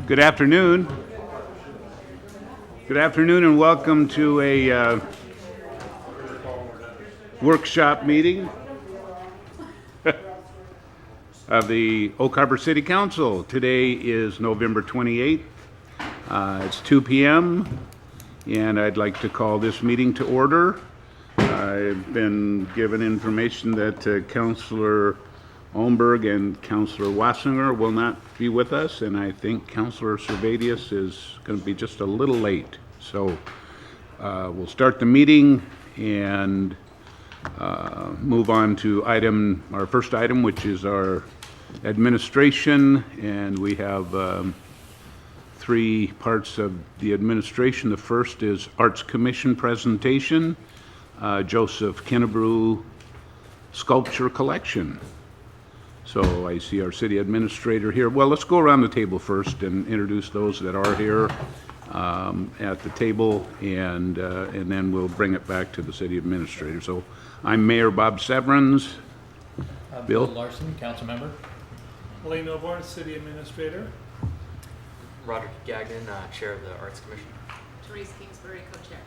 Good afternoon. Good afternoon and welcome to a workshop meeting of the Oak Harbor City Council. Today is November 28th. It's 2 p.m. and I'd like to call this meeting to order. I've been given information that Councilor Olmberg and Councilor Wassinger will not be with us, and I think Councilor Servadius is going to be just a little late. So we'll start the meeting and move on to our first item, which is our administration, and we have three parts of the administration. The first is Arts Commission presentation, Joseph Kinnebrew Sculpture Collection. So I see our city administrator here. Well, let's go around the table first and introduce those that are here at the table, and then we'll bring it back to the city administrator. So I'm Mayor Bob Severance. Bill Larson, council member. Elaine Novorn, city administrator. Roger Gagnon, chair of the Arts Commission. Therese Kingsbury, co-chair.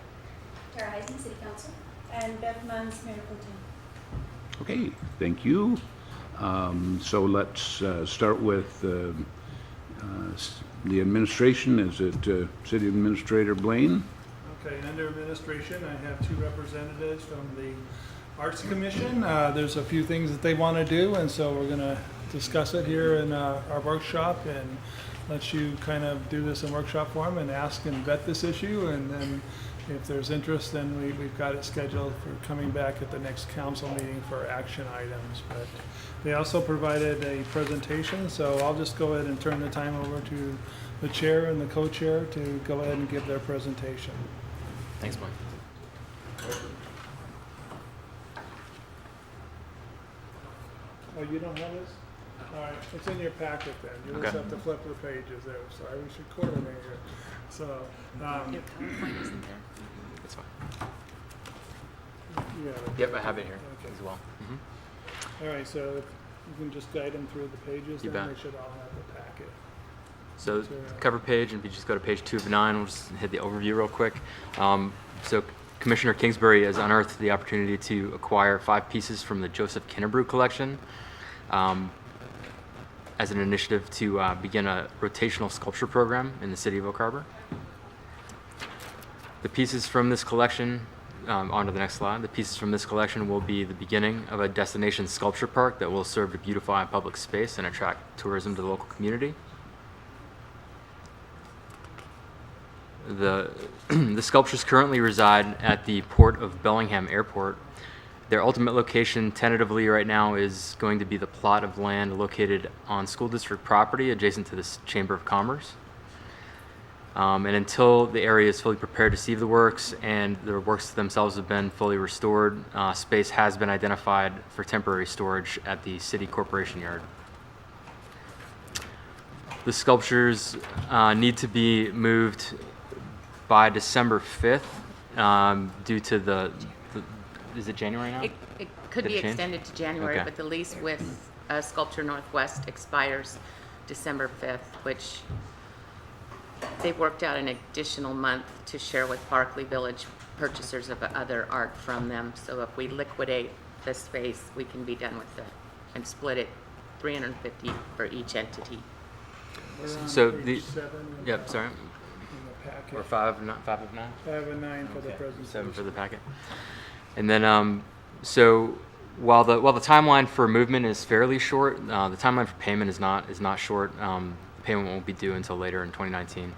Tara Heisen, city council. And Beth Munns, mayor pro tem. Okay, thank you. So let's start with the administration. Is it City Administrator Blaine? Okay, and under administration, I have two representatives from the Arts Commission. There's a few things that they want to do, and so we're going to discuss it here in our workshop and let you kind of do this in workshop form and ask and vet this issue, and then if there's interest, then we've got it scheduled for coming back at the next council meeting for action items. But they also provided a presentation, so I'll just go ahead and turn the time over to the chair and the co-chair to go ahead and give their presentation. Thanks, Mike. Oh, you don't have this? All right, it's in your packet then. You just Okay. have to flip the pages there. Sorry, we should coordinate here. So, Your PowerPoint isn't there? That's fine. you got it. Yep, I have it here Okay. as well. All right, so if you can just guide them through the pages, You then bet. they should all have the packet. So Sure. cover page, and if you just go to page 2 of 9, we'll just hit the overview real quick. So Commissioner Kingsbury has unearthed the opportunity to acquire 5 pieces from the Joseph Kinnebrew collection as an initiative to begin a rotational sculpture program in the city of Oak Harbor. The pieces from this collection, on to the next slide, the pieces from this collection will be the beginning of a destination sculpture park that will serve to beautify public space and attract tourism to the local community. The sculptures currently reside at the Port of Bellingham Airport. Their ultimate location tentatively right now is going to be the plot of land located on school district property adjacent to this Chamber of Commerce. And until the area is fully prepared to receive the works and the works themselves have been fully restored, space has been identified for temporary storage at the City Corporation Yard. The sculptures need to be moved by December 5th due to the is it January now? It could Did be it change? extended to January, Okay. but the lease with Sculpture Northwest expires December 5th, which they've worked out an additional month to share with Barclay Village purchasers of other art from them. So if we liquidate the space, we can be done with it and split it $350 for each entity. We're on So page the- 7 Yep, sorry. in the packet. Or 5 of 9? 5 and 9 for the presentation. 7 for the packet. And then, so while the timeline for movement is fairly short, the timeline for payment is not short. The payment won't be due until later in 2019.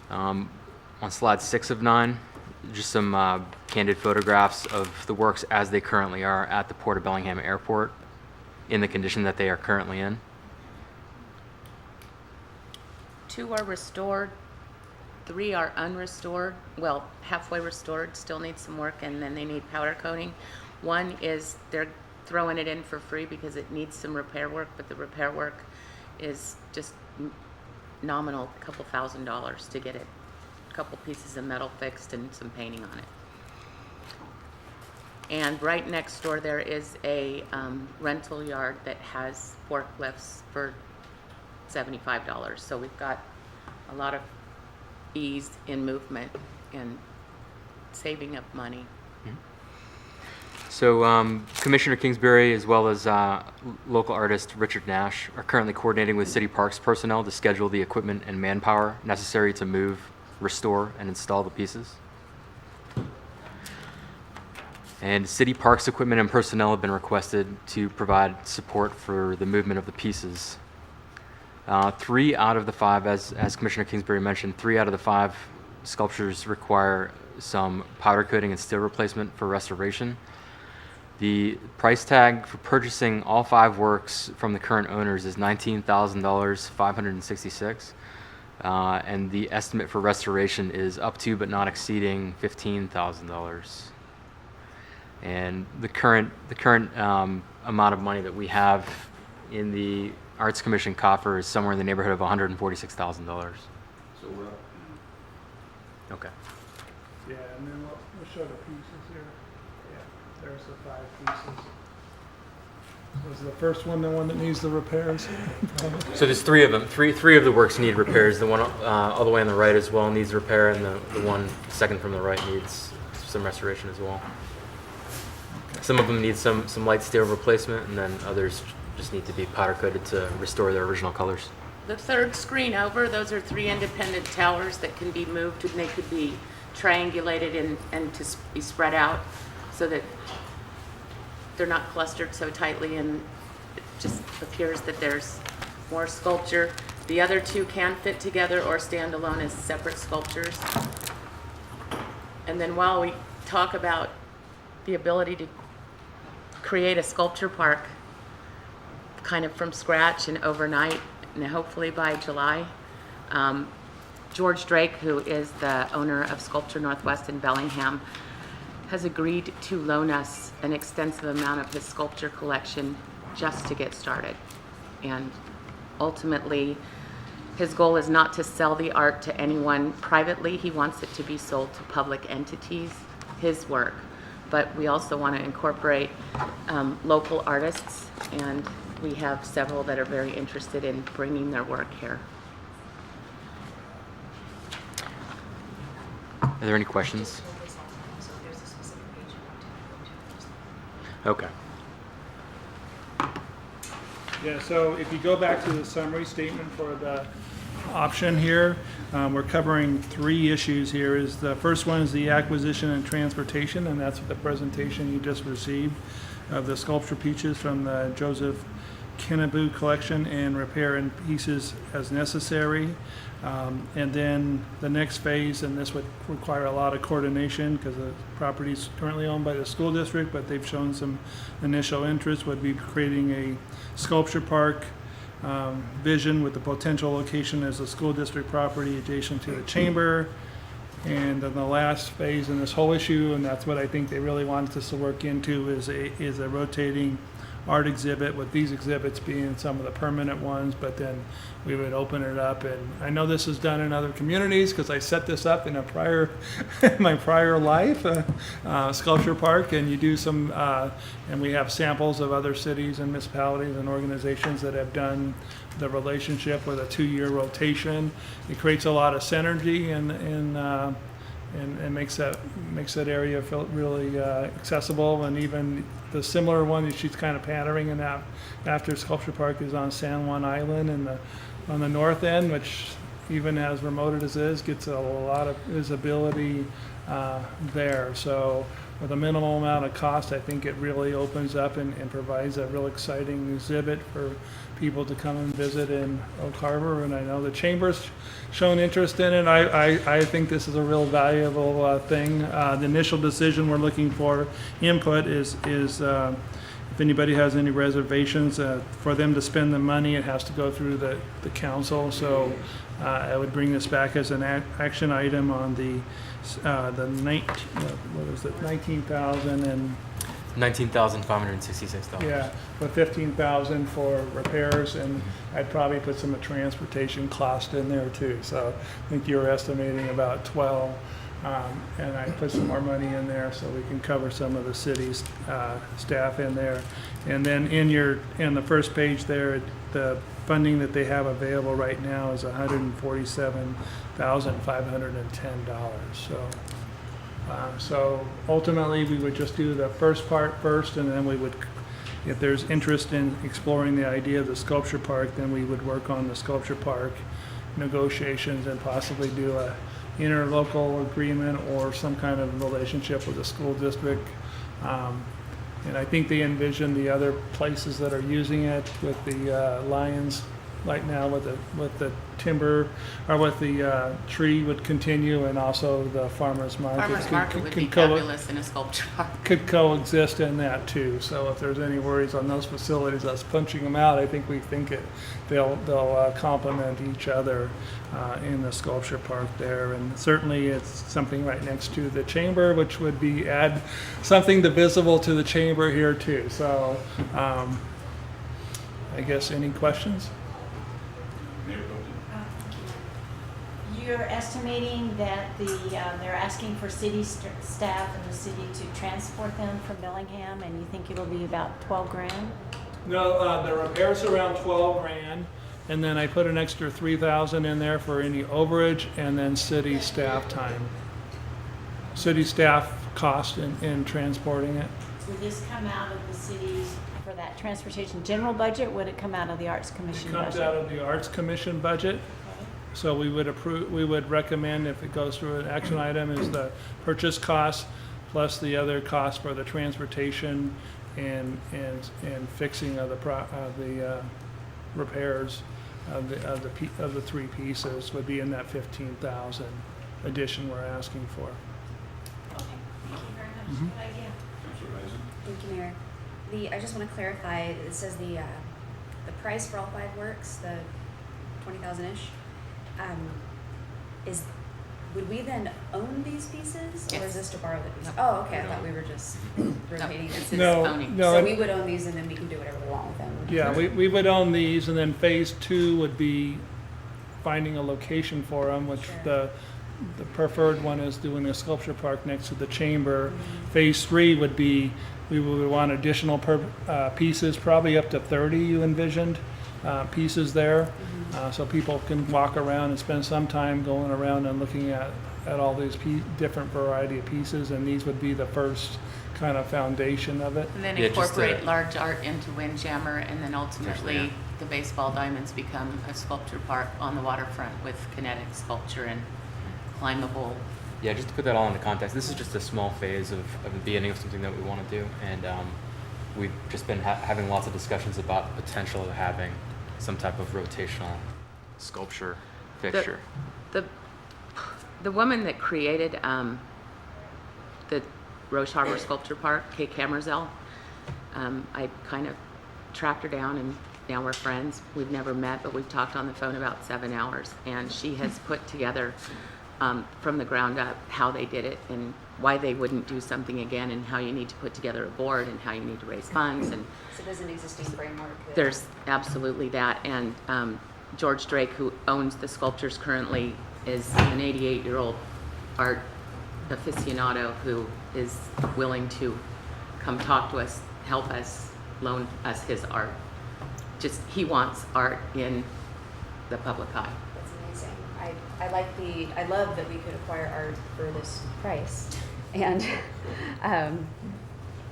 On slide 6 of 9, just some candid photographs of the works as they currently are at the Port of Bellingham Airport in the condition that they are currently in. 2 are restored, 3 are unrestored, well, halfway restored, still need some work, and then they need powder coating. 1 is they're throwing it in for free because it needs some repair work, but the repair work is just nominal, a couple $1,000s to get it, a couple pieces of metal fixed and some painting on it. And right next door, there is a rental yard that has forklifts for $75. So we've got a lot of ease in movement and saving up money. So Commissioner Kingsbury, as well as local artist Richard Nash, are currently coordinating with City Parks personnel to schedule the equipment and manpower necessary to move, restore, and install the pieces. And City Parks equipment and personnel have been requested to provide support for the movement of the pieces. 3 out of the 5, as Commissioner Kingsbury mentioned, 3 out of the 5 sculptures require some powder coating and steel replacement for restoration. The price tag for purchasing all 5 works from the current owners is $19,566, and the estimate for restoration is up to but not exceeding $15,000. And the current amount of money that we have in the Arts Commission coffer is somewhere in the neighborhood of $146,000. So we're up. Okay. Yeah, and then we'll show the pieces here. Yeah, there's the 5 pieces. Was the first one the one that needs the repairs? So there's 3 of them. Three of the works need repairs. The one all the way on the right as well needs repair, and the one second from the right needs some restoration as well. Some of them need some light steel replacement, and then others just need to be powder coated to restore their original colors. The third screen over, those are 3 independent towers that can be moved, and they could be triangulated and to be spread out so that they're not clustered so tightly, and it just appears that there's more sculpture. The other 2 can fit together or stand alone as separate sculptures. And then while we talk about the ability to create a sculpture park kind of from scratch and overnight, and hopefully by July, George Drake, who is the owner of Sculpture Northwest in Bellingham, has agreed to loan us an extensive amount of his sculpture collection just to get started. And ultimately, his goal is not to sell the art to anyone privately. He wants it to be sold to public entities, his work. But we also want to incorporate local artists, and we have several that are very interested in bringing their work here. Are there any questions? Okay. Yeah, so if you go back to the summary statement for the option here, we're covering 3 issues here. Is the first one is the acquisition and transportation, and that's the presentation you just received of the sculpture pieces from the Joseph Kinabu collection, and repair in pieces as necessary. And then the next phase, and this would require a lot of coordination because the property is currently owned by the school district, but they've shown some initial interest, would be creating a sculpture park vision with the potential location as a school district property adjacent to the chamber. And then the last phase in this whole issue, and that's what I think they really wanted us to work into, is a rotating art exhibit, with these exhibits being some of the permanent ones, but then we would open it up. And I know this is done in other communities because I set this up in my prior life, sculpture park, and you do some, and we have samples of other cities and municipalities and organizations that have done the relationship with a 2-year rotation. It creates a lot of synergy and makes that area feel really accessible. And even the similar one that she's kind of pattering in that after Sculpture Park is on San Juan Island on the north end, which even as remote as it is, gets a lot of visibility there. So with a minimal amount of cost, I think it really opens up and provides a real exciting exhibit for people to come and visit in Oak Harbor. And I know the Chamber's shown interest in it. I think this is a real valuable thing. The initial decision we're looking for input is if anybody has any reservations, for them to spend the money, it has to go through the council. So I would bring this back as an action item on the 19,000 and $19,566. yeah, with 15,000 for repairs, and I'd probably put some transportation cost in there too. So I think you were estimating about 12 And I put some more money in there so we can cover some of the city's staff in there. And then in the first page there, the funding that they have available right now is $147,510. So ultimately, we would just do the first part first, and then we would, if there's interest in exploring the idea of the sculpture park, then we would work on the sculpture park negotiations and possibly do a interlocal agreement or some kind of relationship with the school district. And I think they envision the other places that are using it with the Lions right now with the timber, or with the tree would continue, and also the farmer's market. Farmers market would be co- fabulous in a sculpture park. could coexist in that too. So if there's any worries on those facilities, us punching them out, I think they'll complement each other in the sculpture park there. And certainly it's something right next to the chamber, which would be add something visible to the chamber here too. So I guess any questions? You're estimating that they're asking for city staff and the city to transport them from Bellingham, and you think it'll be about 12 grand? No, the repairs around 12 grand, and then I put an extra 3,000 in there for any overage, and then city staff time. City staff cost in transporting it. Would this come out of the city's, for that transportation general budget, would it come out of the Arts It Commission comes budget? out of the Arts Commission budget. So we would recommend, if it goes through an action item, is the purchase cost plus the other cost for the transportation and fixing of the repairs of the three pieces would be in that 15,000 addition we're asking for. Okay, thank you very much. Good idea. Thank you, Mayor. I just want to clarify, it says the price for all 5 works, the 20,000-ish, would we then own these pieces? Or Yes. is this to borrow the pieces? No, Oh, okay, we I thought don't. we were just No, rotating. it's it. his owning. No, So and- we would own these and then we can do whatever we want with them. Yeah, we would own these, and then phase 2 would be finding a location for them, which Sure. the preferred one is doing a sculpture park next to the chamber. Phase 3 would be, we would want additional pieces, probably up to 30 you envisioned, pieces there. So people can walk around and spend some time going around and looking at all these different variety of pieces, and these would be the first kind of foundation of it. And then Yeah, just, incorporate large art into Windjammer, and then Yeah. ultimately the baseball diamonds become a sculpture park on the waterfront with kinetic sculpture and climbable. Yeah, just to put that all into context, this is just a small phase of the beginning of something that we want to do, and we've just been having lots of discussions about the potential of having some type of rotational sculpture fixture. The woman that created the Roche Harbor Sculpture Park, Kay Camerzell, I kind of tracked her down, and now we're friends. We've never met, but we've talked on the phone about 7 hours, and she has put together from the ground up how they did it and why they wouldn't do something again, and how you need to put together a board and how you need to raise funds. And So there's an existing framework. there's absolutely that. And George Drake, who owns the sculptures currently, is an 88-year-old art aficionado who is willing to come talk to us, help us, loan us his art. Just, he wants art in the public eye. That's amazing. I love that we could acquire art for this price, and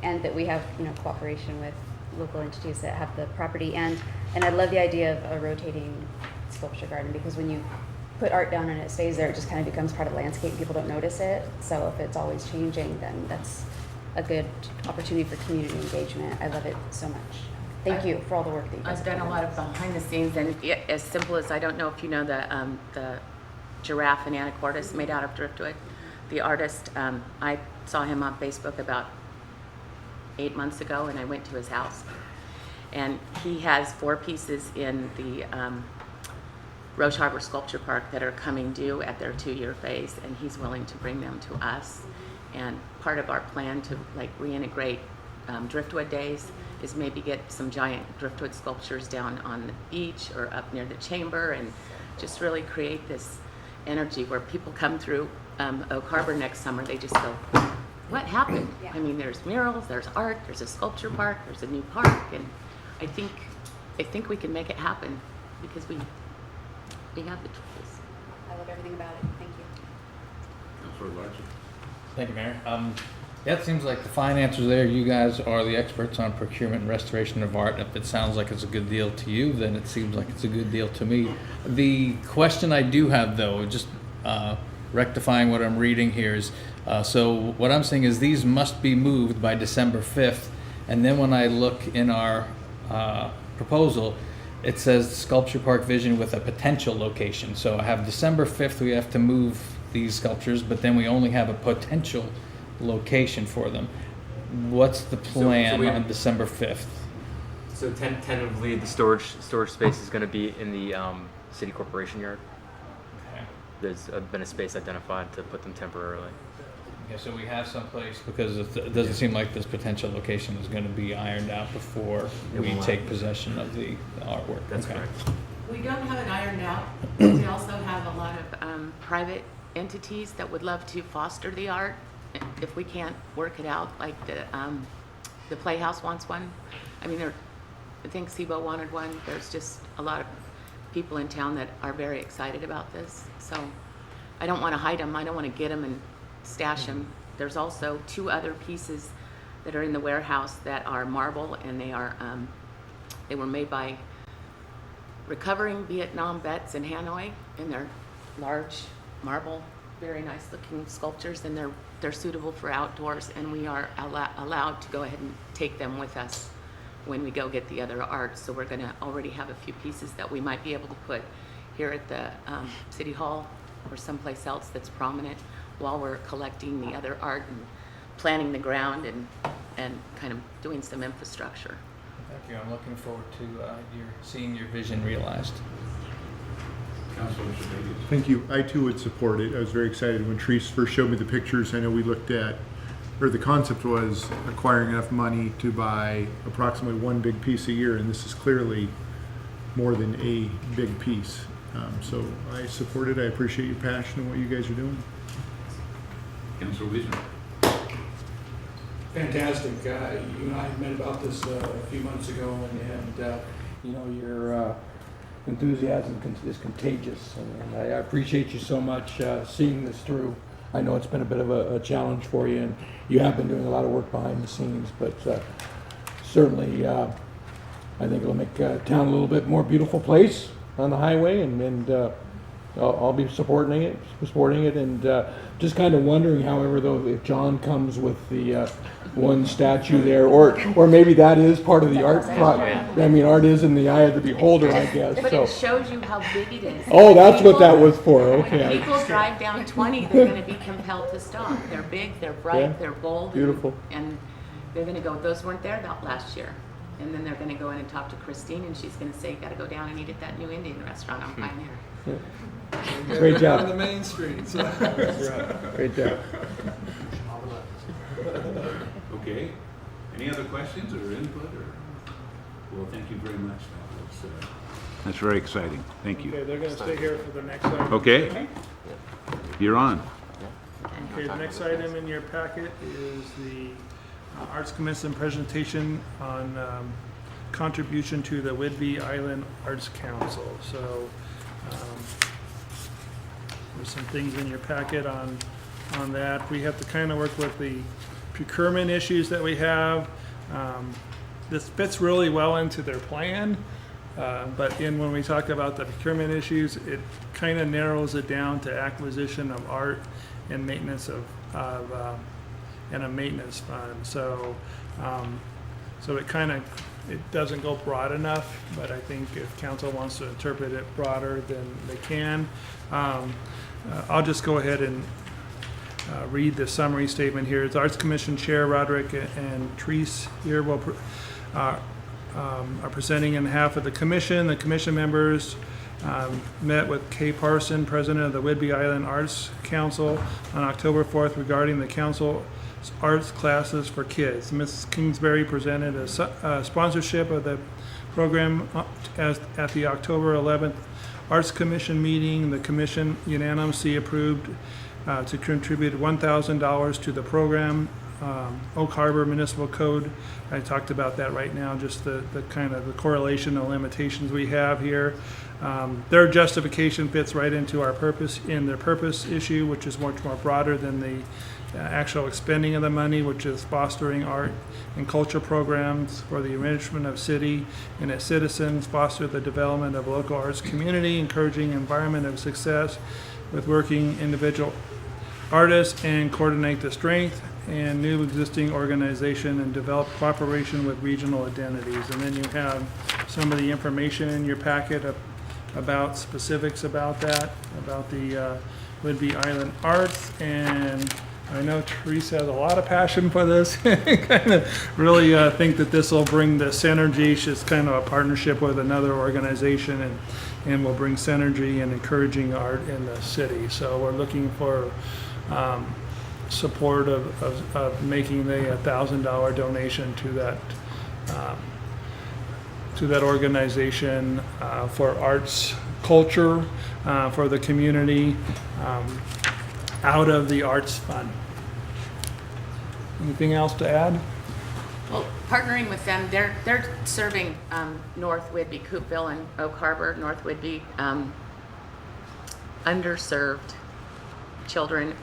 and that we have cooperation with local entities that have the property, and I love the idea of a rotating sculpture garden, because when you put art down and it stays there, it just kind of becomes part of the landscape and people don't notice it. So if it's always changing, then that's a good opportunity for community engagement. I love it so much. Thank you for all the work that you guys I've have done a lot of behind the scenes, and as simple as, I don't know if you know the giraffe in Anacortes made out of driftwood. The artist, I saw him on Facebook about 8 months ago, and I went to his house. And he has 4 pieces in the Roche Harbor Sculpture Park that are coming due at their 2-year phase, and he's willing to bring them to us. And part of our plan to reintegrate Driftwood Days is maybe get some giant driftwood sculptures down on the beach or up near the chamber, and just really create this energy where people come through Oak Harbor next summer, they just go, what happened? Yeah. I mean, there's murals, there's art, there's a sculpture park, there's a new park, and I think we can make it happen because we have the tools. I love everything about it. Thank you. Councilor Larson. Thank you, Mayor. Yeah, it seems like the finance is there. You guys are the experts on procurement and restoration of art. If it sounds like it's a good deal to you, then it seems like it's a good deal to me. The question I do have, though, just rectifying what I'm reading here is, so what I'm saying is these must be moved by December 5th. And then when I look in our proposal, it says Sculpture Park Vision with a potential location. So I have December 5th, we have to move these sculptures, but then we only have a potential location for them. What's the plan we- on December 5th? So tentatively, the storage space is going to be in the city corporation yard. Okay. There's been a space identified to put them temporarily. Okay, so we have some place, because it doesn't seem like this potential location is going to be ironed out before It we will not. take possession of the artwork. That's Okay. correct. We don't have it ironed out. We also have a lot of private entities that would love to foster the art. If we can't work it out, like the Playhouse wants one. I mean, I think SIBO wanted one. There's just a lot of people in town that are very excited about this. So I don't want to hide them. I don't want to get them and stash them. There's also 2 other pieces that are in the warehouse that are marble, and they were made by recovering Vietnam vets in Hanoi, and they're large marble, very nice looking sculptures, and they're suitable for outdoors, and we are allowed to go ahead and take them with us when we go get the other art. So we're going to already have a few pieces that we might be able to put here at the City Hall or someplace else that's prominent while we're collecting the other art and planning the ground and kind of doing some infrastructure. Thank you. I'm looking forward to seeing your vision realized. Councilor Sebelius. Thank you. I too would support it. I was very excited when Therese first showed me the pictures. I know we looked at, or the concept was acquiring enough money to buy approximately one big piece a year, and this is clearly more than a big piece. So I support it. I appreciate your passion and what you guys are doing. Councilor Wiesner. Fantastic. You and I met about this a few months ago, and you know, your enthusiasm is contagious, and I appreciate you so much seeing this through. I know it's been a bit of a challenge for you, and you have been doing a lot of work behind the scenes, but certainly I think it'll make town a little bit more beautiful place on the highway, and I'll be supporting it, and just kind of wondering, however, though, if John comes with the one statue there, or maybe that is part of the art project. I mean, art is in the eye of the beholder, I guess. But So, it shows you how big it is. oh, that's what People- that was for. Okay, When people drive down 20, they're going to be compelled to stop. They're big, they're bright, Yeah. they're bold. Beautiful. And they're going to go, those weren't there that last year. And then they're going to go in and talk to Christine, and she's going to say, got to go down and eat at that new Indian restaurant on Pioneer. Great job. On the main street. So. Great job. Okay. Any other questions or input? Well, thank you very much. That's very exciting. Thank Okay, you. they're going to stay here for the next item. Okay. You're on. Okay, the next item in your packet is the Arts Commission presentation on contribution to the Whidbey Island Arts Council. So there's some things in your packet on that. We have to kind of work with the procurement issues that we have. This fits really well into their plan. But when we talk about the procurement issues, it kind of narrows it down to acquisition of art and maintenance and a maintenance fund. So it doesn't go broad enough, but I think if council wants to interpret it broader, then they can. I'll just go ahead and read the summary statement here. It's Arts Commission Chair Roderick and Therese here are presenting in behalf of the commission. The commission members met with Kay Parson, president of the Whidbey Island Arts Council, on October 4th regarding the council's arts classes for kids. Ms. Kingsbury presented a sponsorship of the program at the October 11th Arts Commission meeting. The commission unanimously approved to contribute $1,000 to the program. Oak Harbor Municipal Code, I talked about that right now, just the kind of the correlation and limitations we have here. Their justification fits right into our purpose, in their purpose issue, which is much more broader than the actual expending of the money, which is fostering art and culture programs for the enrichment of city and its citizens, foster the development of local arts community, encouraging environment of success with working individual artists, and coordinate the strength and new existing organization and develop cooperation with regional identities. And then you have some of the information in your packet about specifics about that, about the Whidbey Island Arts. And I know Teresa has a lot of passion for this. Kind of really think that this will bring the synergy. It's kind of a partnership with another organization, and will bring synergy and encouraging art in the city. So we're looking for support of making the $1,000 donation to that organization for arts, culture, for the community, out of the arts fund. Anything else to add? Well, partnering with them, they're serving North Whidbey, Coopville, and Oak Harbor, North Whidbey, underserved children.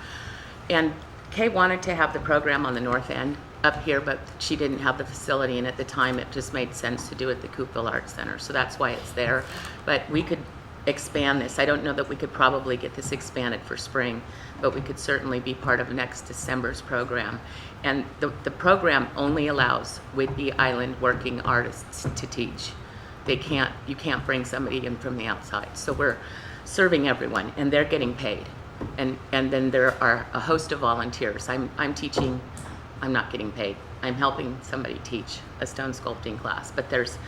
And Kay wanted to have the program on the north end up here, but she didn't have the facility, and at the time it just made sense to do it at the Coopville Arts Center, so that's why it's there. But we could expand this. I don't know that we could probably get this expanded for spring, but we could certainly be part of next December's program. And the program only allows Whidbey Island working artists to teach. You can't bring somebody in from the outside. So we're serving everyone, and they're getting paid. And then there are a host of volunteers. I'm teaching, I'm not getting paid. I'm helping somebody teach a stone sculpting class. But there's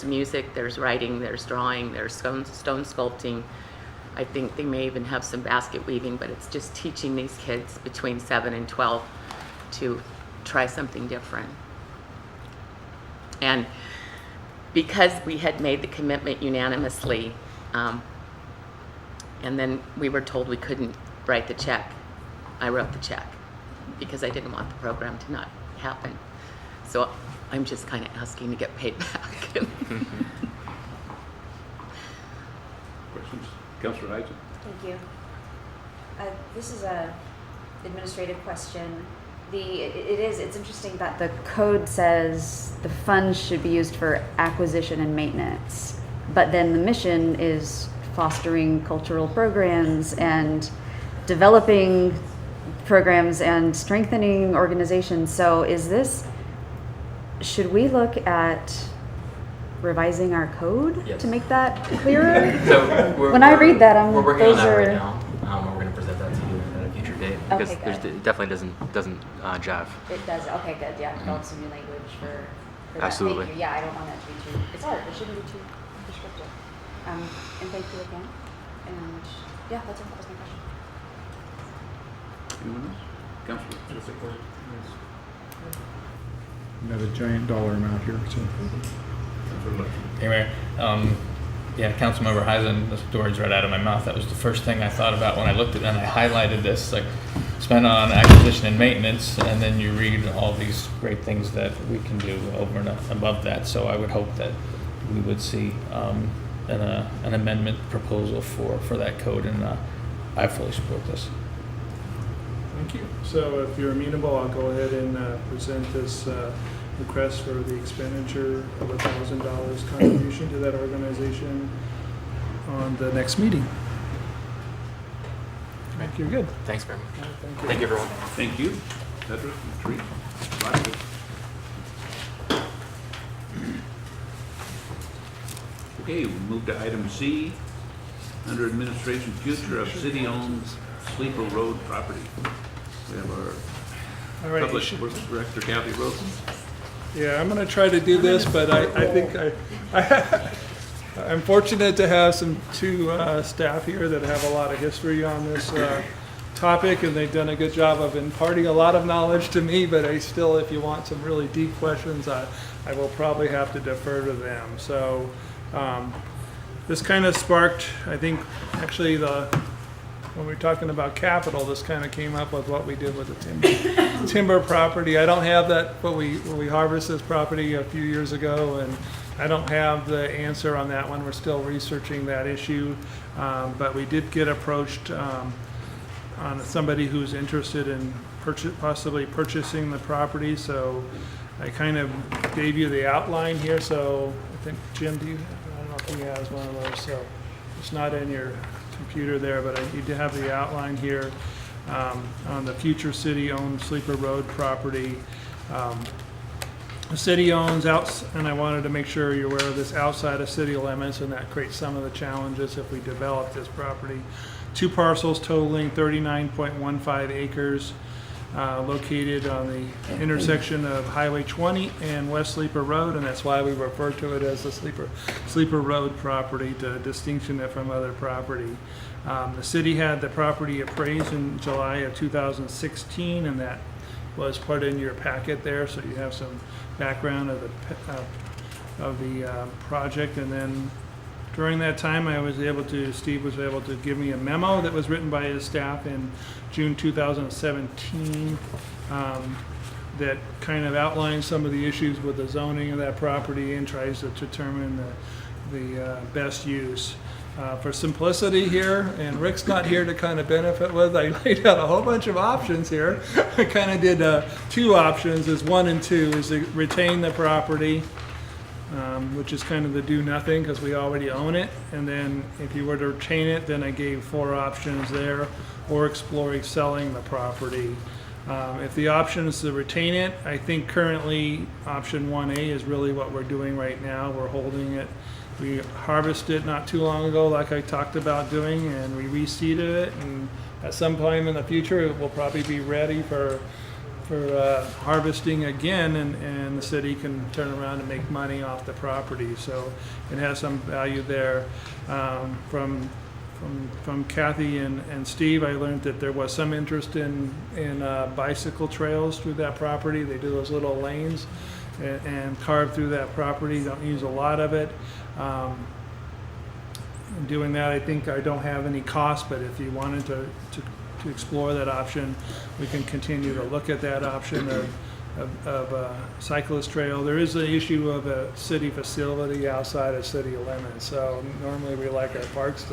music, there's writing, there's drawing, there's stone sculpting. I think they may even have some basket weaving, but it's just teaching these kids between 7 and 12 to try something different. And because we had made the commitment unanimously, and then we were told we couldn't write the check, I wrote the check because I didn't want the program to not happen. So I'm just kind of asking to get paid back. Questions? Councilor Heisen? Thank you. This is a administrative question. It's interesting that the code says the funds should be used for acquisition and maintenance, but then the mission is fostering cultural programs and developing programs and strengthening organizations. So should we look at revising our code Yes. to make that clearer? So When I read that, we're working on those that right are- now. We're going to present that to you at a future date because Okay, good. it definitely doesn't jive. It does, okay, good, yeah, develop some new language for that. Absolutely. Thank you, yeah, I don't want it to be too, it's art, it shouldn't be too prescriptive. And thank you again, and, yeah, that was my question. Anyone else? Councilor? Not a giant dollar amount here, so. Councilor Lutz? Hey, Mayor. Yeah, Councilmember Heisen, the words right out of my mouth. That was the first thing I thought about when I looked at it, and I highlighted this, like, spend on acquisition and maintenance, and then you read all these great things that we can do over and above that. So I would hope that we would see an amendment proposal for that code, and I fully support this. Thank you. So if you're amenable, I'll go ahead and present this request for the expenditure of $1,000 contribution to that organization on the next meeting. I think you're good. Thanks very much. Thank you. Thank you, everyone. Thank you. Cedric, Teresa, Roger. Okay, we move to item C, under administration future of city-owned Sleeper Road property. We have our All right. Public Works Director, Kathy Rosen. Yeah, I'm going to try to do this, but I think I'm fortunate to have two staff here that have a lot of history on this topic, and they've done a good job of imparting a lot of knowledge to me, but I still, if you want some really deep questions, I will probably have to defer to them. So this kind of sparked, I think, actually when we were talking about capital, this kind of came up with what we did with the timber property. I don't have that, but we harvested this property a few years ago, and I don't have the answer on that one. We're still researching that issue, but we did get approached on somebody who's interested in possibly purchasing the property. So I kind of gave you the outline here. So I think, Jim, I don't know if he has one of those. So it's not in your computer there, but you do have the outline here on the future city-owned Sleeper Road property. The city owns out, and I wanted to make sure you're aware of this, outside of city limits, and that creates some of the challenges if we develop this property. 2 parcels totaling 39.15 acres, located on the intersection of Highway 20 and West Sleeper Road, and that's why we refer to it as the Sleeper Road property, to distinction it from other property. The city had the property appraised in July of 2016, and that was put in your packet there, so you have some background of the project. And then during that time, Steve was able to give me a memo that was written by his staff in June 2017 that kind of outlines some of the issues with the zoning of that property and tries to determine the best use. For simplicity here, and Rick's not here to kind of benefit with, I laid out a whole bunch of options here. I kind of did 2 options, is 1 and 2, is to retain the property, which is kind of the do nothing because we already own it. And then if you were to retain it, then I gave 4 options there, or exploring selling the property. If the option is to retain it, I think currently option 1A is really what we're doing right now. We're holding it. We harvested not too long ago, like I talked about doing, and we reseeded it, and at some time in the future it will probably be ready for harvesting again, and the city can turn around and make money off the property. So it has some value there. From Kathy and Steve, I learned that there was some interest in bicycle trails through that property. They do those little lanes and carve through that property. Don't use a lot of it. Doing that, I think I don't have any cost, but if you wanted to explore that option, we can continue to look at that option of a cyclist trail. There is the issue of a city facility outside of city limits. So normally we like our parks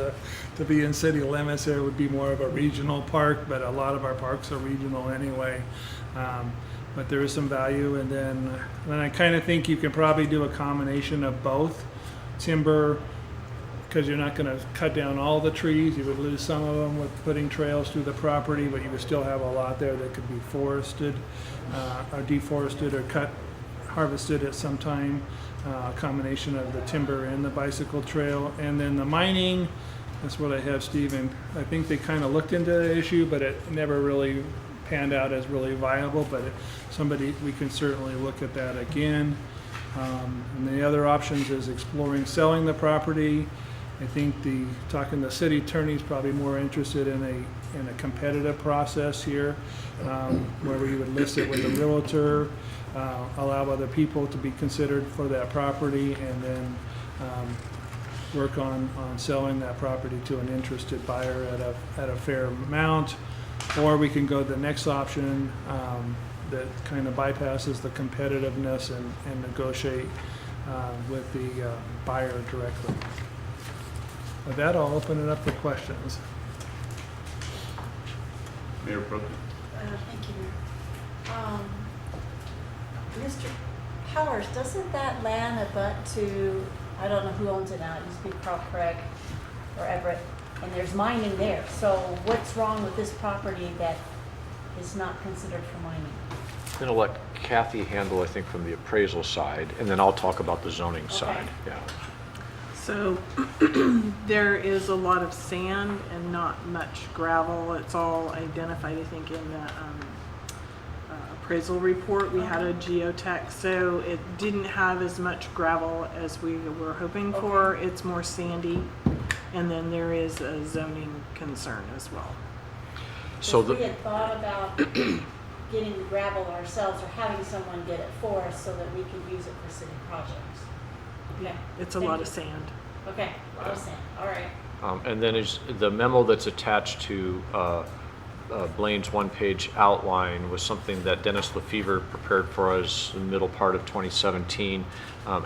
to be in city limits. There would be more of a regional park, but a lot of our parks are regional anyway. But there is some value, and then I kind of think you can probably do a combination of both. Timber, because you're not going to cut down all the trees. You would lose some of them with putting trails through the property, but you would still have a lot there that could be forested or deforested or harvested at some time. A combination of the timber and the bicycle trail. And then the mining, that's what I have, Stephen. I think they kind of looked into the issue, but it never really panned out as really viable. But we can certainly look at that again. And the other options is exploring selling the property. I think talking the city attorney is probably more interested in a competitive process here, where we would list it with a realtor, allow other people to be considered for that property, and then work on selling that property to an interested buyer at a fair amount. Or we can go to the next option that kind of bypasses the competitiveness and negotiate with the buyer directly. With that, I'll open it up for questions. Mayor Pro Tem. Thank you, Mayor. Mr. Powers, doesn't that land abut to, I don't know who owns it now, it used to be Crop Craig or Everett, and there's mining there. So what's wrong with this property that is not considered for mining? I'm going to let Kathy handle, I think, from the appraisal side, and then I'll talk about the zoning side. Yeah. So there is a lot of sand and not much gravel. It's all identified, I think, in the appraisal report. We had a geotech, so it didn't have as much gravel as we were hoping for. It's more sandy, and then there is a zoning concern as well. So we had thought about getting the gravel ourselves or having someone get it for us so that we could use it for city projects. Okay. It's a lot of sand. Okay, a lot of sand. All right. And then is the memo that's attached to Blaine's one-page outline was something that Dennis Lefevre prepared for us in the middle part of 2017,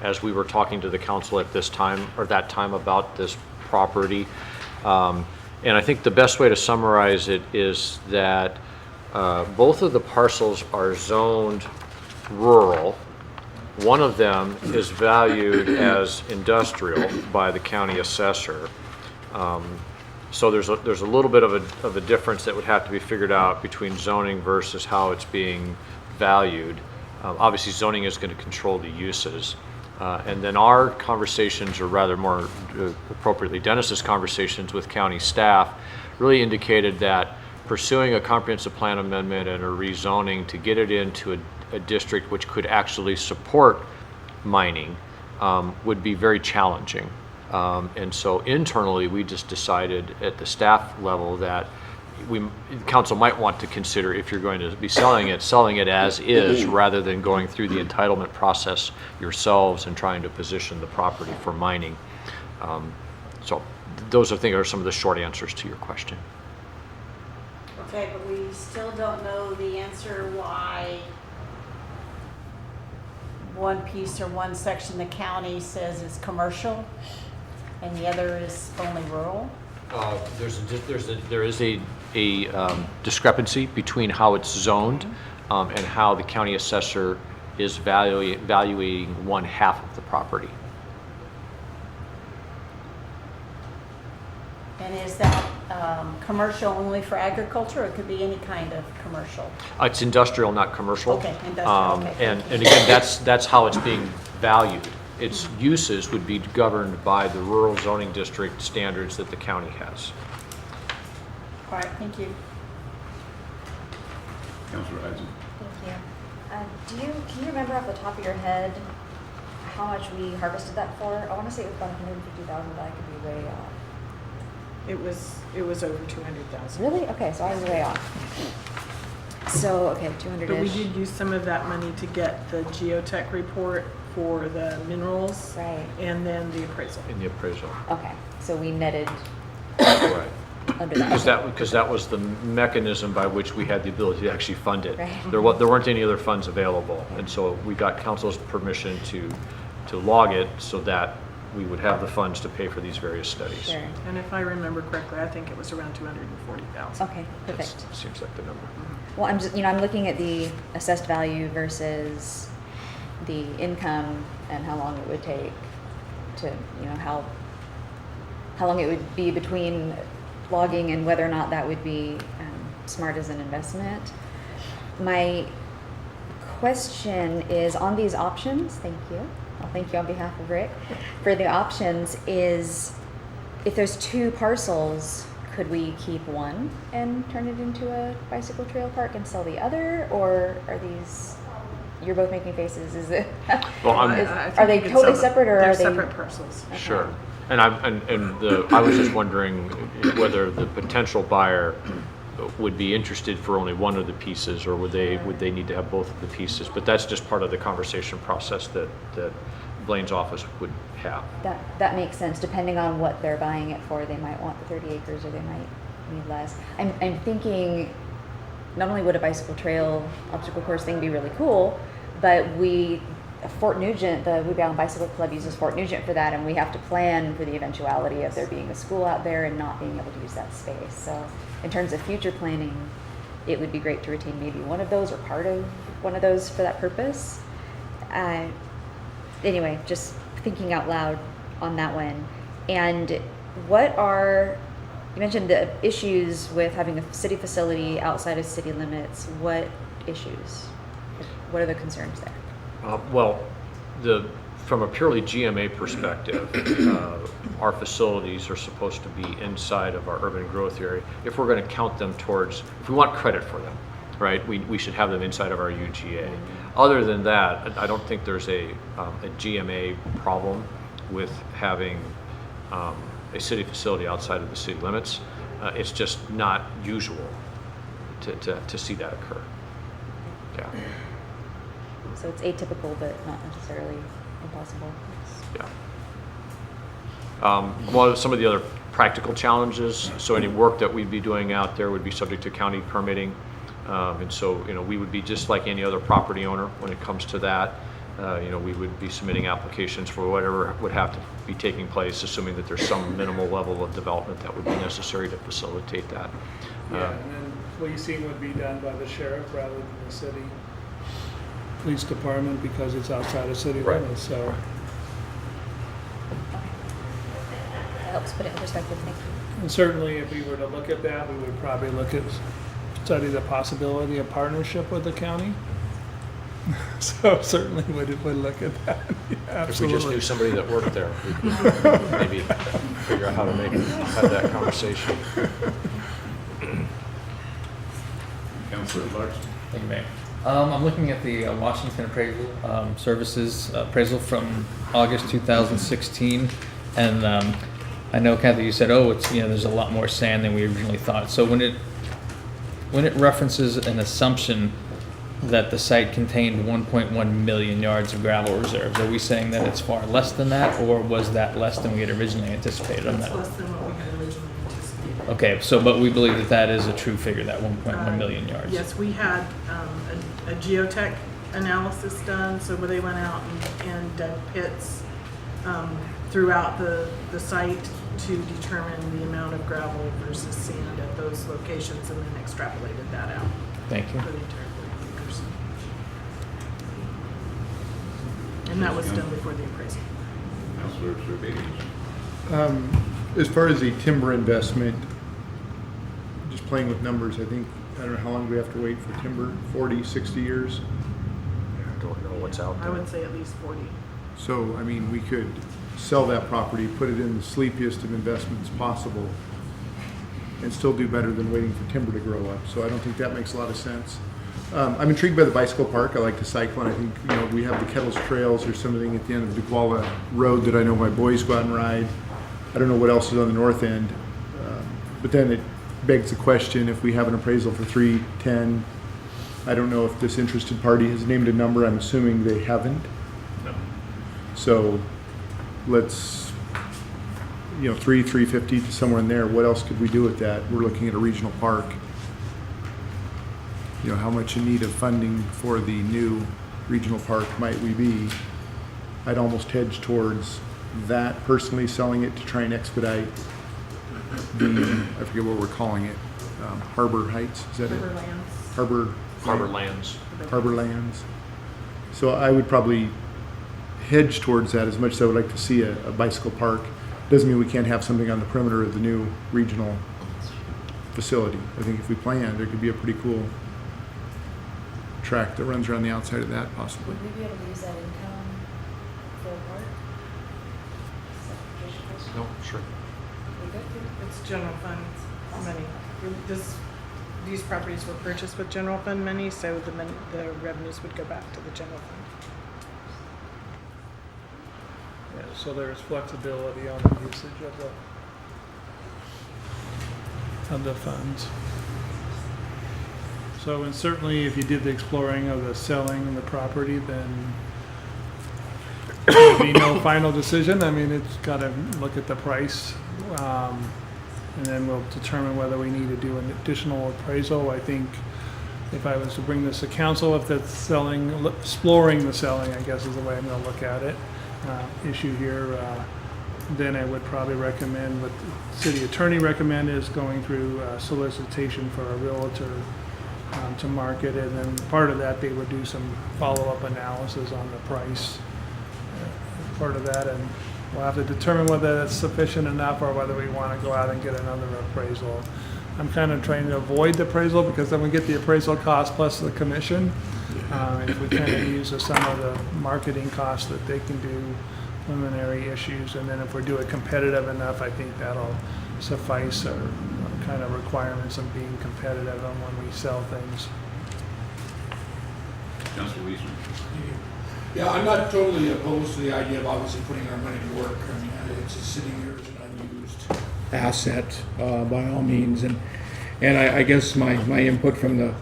as we were talking to the council at this time, or that time, about this property. And I think the best way to summarize it is that both of the parcels are zoned rural. One of them is valued as industrial by the county assessor. So there's a little bit of a difference that would have to be figured out between zoning versus how it's being valued. Obviously, zoning is going to control the uses. And then our conversations, or rather more appropriately, Dennis's conversations with county staff really indicated that pursuing a comprehensive plan amendment and a rezoning to get it into a district which could actually support mining would be very challenging. And so internally, we just decided at the staff level that council might want to consider, if you're going to be selling it as is, rather than going through the entitlement process yourselves and trying to position the property for mining. So those I think are some of the short answers to your question. Okay, but we still don't know the answer why one piece or one section the county says is commercial and the other is only rural. There is a discrepancy between how it's zoned and how the county assessor is valuing one half of the property. And is that commercial only for agriculture, or it could be any kind of commercial? It's industrial, not commercial. Okay, industrial, okay. And again, that's how it's being valued. Its uses would be governed by the rural zoning district standards that the county has. All right, thank you. Councilor Eisen. Thank you. Can you remember off the top of your head how much we harvested that for? I want to say it was about 150,000, but I could be way off. It was over 200,000. Really? Okay, so I was way off. So, okay, 200-ish. But we did use some of that money to get the geotech report for the minerals. Right. And then the appraisal. In the appraisal. Okay, so we netted Right. under that. Because that was the mechanism by which we had the ability to actually fund it. Right. There weren't any other funds available, and so we got council's permission to log it so that we would have the funds to pay for these various studies. Sure. And if I remember correctly, I think it was around 240,000. Okay, perfect. Seems like the number. Well, I'm just, I'm looking at the assessed value versus the income and how long it would take to, how long it would be between logging and whether or not that would be smart as an investment. My question is on these options, thank you. I'll thank you on behalf of Rick. For the options is, if there's two parcels, could we keep one and turn it into a bicycle trail park and sell the other? Or are these, you're both making faces, is it? Well, are they totally separate or are they? They're separate parcels. Okay. Sure. And I was just wondering whether the potential buyer would be interested for only one of the pieces, or would they need to have both of the pieces? But that's just part of the conversation process that Blaine's office would have. That makes sense. Depending on what they're buying it for, they might want the 30 acres or they might need less. I'm thinking not only would a bicycle trail obstacle course thing be really cool, but Fort Nugent, the Woodbury Island Bicycle Club uses Fort Nugent for that, and we have to plan for the eventuality of there being a school out there and not being able to use that space. So in terms of future planning, it would be great to retain maybe one of those or part of one of those for that purpose. Anyway, just thinking out loud on that one. And you mentioned the issues with having a city facility outside of city limits. What issues? What are the concerns there? Well, from a purely GMA perspective, our facilities are supposed to be inside of our urban growth area. If we're going to count them if we want credit for them, right, we should have them inside of our UGA. Other than that, I don't think there's a GMA problem with having a city facility outside of the city limits. It's just not usual to see that occur. Yeah. So it's atypical, but not necessarily impossible. Yeah. Well, some of the other practical challenges. So any work that we'd be doing out there would be subject to county permitting. And so, we would be just like any other property owner when it comes to that. We would be submitting applications for whatever would have to be taking place, assuming that there's some minimal level of development that would be necessary to facilitate that. Yeah, and then policing would be done by the sheriff rather than the city police department because it's outside of city Right. limits, so. That helps put it in perspective, thank you. And certainly, if we were to look at that, we would probably study the possibility of partnership with the county. So certainly would look at that, yeah, If we just absolutely. knew somebody that worked there, we could maybe figure out how to have that conversation. Councilor Larson. Thank you, Mayor. I'm looking at the Washington Appraisal Services appraisal from August 2016, and I know, Kathy, you said, oh, it's there's a lot more sand than we originally thought. So when it references an assumption that the site contained 1.1 million yards of gravel reserves, are we saying that it's far less than that, or was that less than we had originally anticipated on It's that? less than what we had originally anticipated. Okay, but we believe that that is a true figure, that 1.1 million yards. Yes, we had a geotech analysis done, so where they went out and dug pits throughout the site to determine the amount of gravel versus sand at those locations, and then extrapolated that out Thank you. for the entire 40 acres. And that was done before the appraisal. Councilor Surveillance. As far as the timber investment, just playing with numbers, I don't know how long we have to wait for timber, 40, 60 years? I don't know what's out I there. would say at least 40. So, we could sell that property, put it in the sleepiest of investments possible, and still do better than waiting for timber to grow up. So I don't think that makes a lot of sense. I'm intrigued by the bicycle park. I like to cycle, and I think, we have the Kettles Trails or something at the end of the Guala Road that I know my boys go out and ride. I don't know what else is on the north end. But then it begs the question, if we have an appraisal for 310, I don't know if this interested party has named a number. I'm assuming they haven't. No. So let's, 350 to somewhere in there. What else could we do with that? We're looking at a regional park. How much in need of funding for the new regional park might we be? I'd almost hedge towards that, personally selling it to try and expedite I forget what we're calling it, Harbor Heights, is that it? River lands. Harbor lands. Harbor Lands. So I would probably hedge towards that as much as I would like to see a bicycle park. Doesn't mean we can't have something on the perimeter of the new regional facility. I think if we plan, there could be a pretty cool track that runs around the outside of that possibly. Would we be able to use that income for a park? No, sure. It's general fund money. These properties were purchased with general fund money, so the revenues would go back to the general fund. Yeah, so there's flexibility on the usage of the funds. So, and certainly if you did the exploring of the selling of the property, then there'll be no final decision. It's got to look at the price, and then we'll determine whether we need to do an additional appraisal. I think if I was to bring this to council, if that's exploring the selling, I guess is the way I'm going to look at it, issue here, then I would probably recommend what the city attorney recommended is going through solicitation for a realtor to market it, and then part of that they would do some follow-up analysis on the price, part of that, and we'll have to determine whether that's sufficient enough or whether we want to go out and get another appraisal. I'm kind of trying to avoid the appraisal because then we get the appraisal cost plus the commission. If we kind of use some of the marketing costs that they can do, preliminary issues, and then if we do it competitive enough, I think that'll suffice our kind of requirements of being competitive on when we sell things. Councilor Wiesner. Yeah, I'm not totally opposed to the idea of obviously putting our money to work. It's just sitting here as an unused asset by all means. And I guess my input from the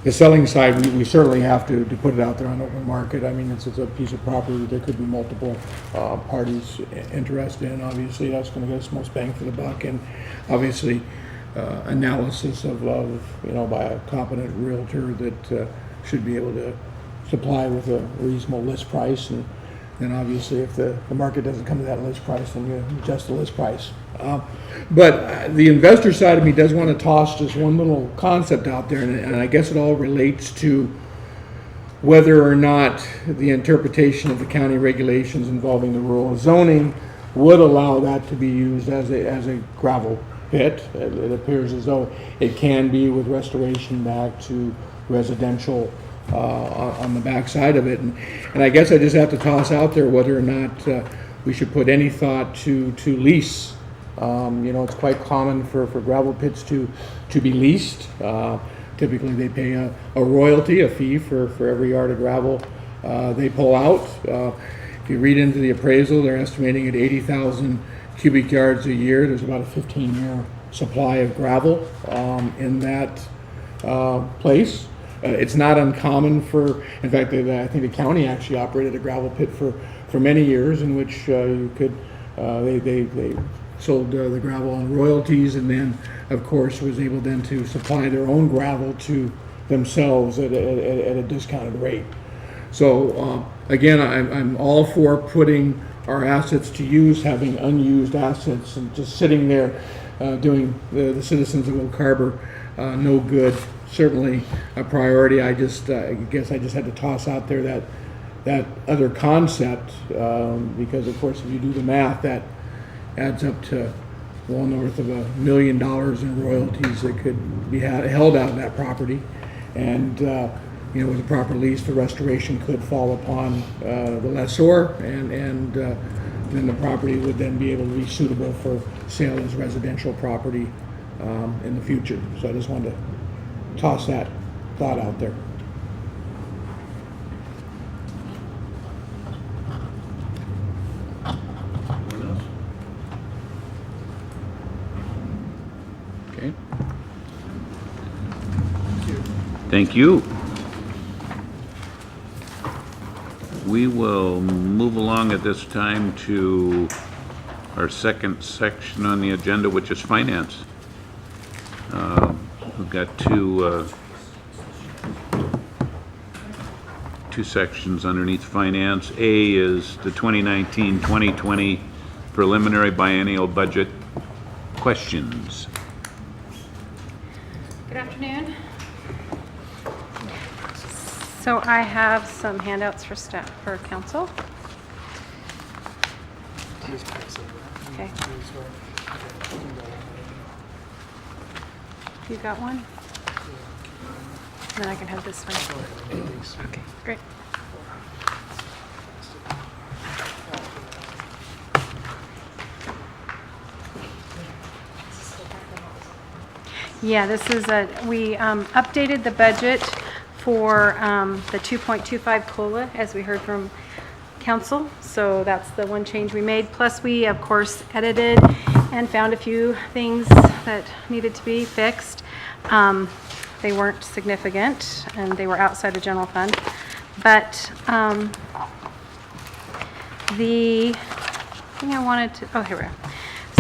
the selling side, we certainly have to put it out there on open market. I mean, it's a piece of property that there could be multiple parties interested in. Obviously, that's going to get us most bang for the buck, and obviously analysis of by a competent realtor that should be able to supply with a reasonable list price. And then obviously if the market doesn't come to that list price, then you adjust the list price. But the investor side of me does want to toss just one little concept out there, and I guess it all relates to whether or not the interpretation of the county regulations involving the rural zoning would allow that to be used as a gravel pit. It appears as though it can be with restoration back to residential on the back side of it. And I guess I just have to toss out there whether or not we should put any thought to lease. It's quite common for gravel pits to be leased. Typically they pay a royalty, a fee for every yard of gravel they pull out. If you read into the appraisal, they're estimating at 80,000 cubic yards a year. There's about a 15-year supply of gravel in that place. It's not uncommon in fact, I think the county actually operated a gravel pit for many years in which you could, they sold the gravel on royalties, and then of course was able then to supply their own gravel to themselves at a discounted rate. So again, I'm all for putting our assets to use, having unused assets and just sitting there doing the citizens of Oak Harbor no good. Certainly a priority. I guess I just had to toss out there that other concept because of course if you do the math, that adds up to well north of $1 million in royalties that could be held out of that property. And with a proper lease, the restoration could fall upon the lessor, and then the property would then be able to be suitable for sale as residential property in the future. So I just wanted to toss that thought out there. Okay. Thank you. We will move along at this time to our second section on the agenda, which is finance. We've got two sections underneath finance. A is the 2019-2020 preliminary biennial budget questions. Good afternoon. So I have some handouts for staff, for council. Okay. You got one? And then I can have this one. Okay, great. Yeah, this is we updated the budget for the 2.25 COLA, as we heard from council. So that's the one change we made. Plus we, of course, edited and found a few things that needed to be fixed. They weren't significant and they were outside the general fund. But the thing I wanted to, oh, here we are.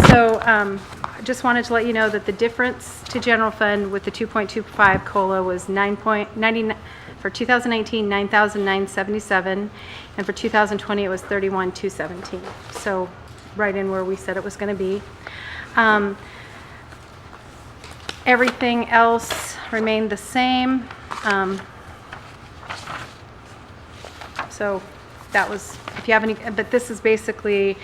So I just wanted to let you know that the difference to general fund with the 2.25 COLA was for 2019, 9,977, and for 2020 it was 31,217. So right in where we said it was going to be. Everything else remained the same. So that was, if you have any, but this is basically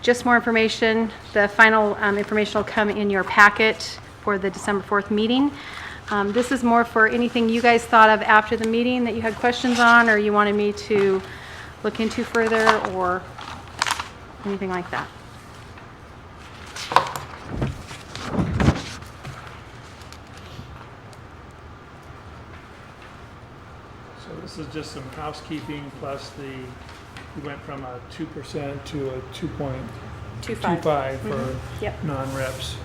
just more information. The final information will come in your packet for the December 4th meeting. This is more for anything you guys thought of after the meeting that you had questions on or you wanted me to look into further or anything like that. So this is just some housekeeping plus we went from a 2% to a 2.25 for Yep. non-reps.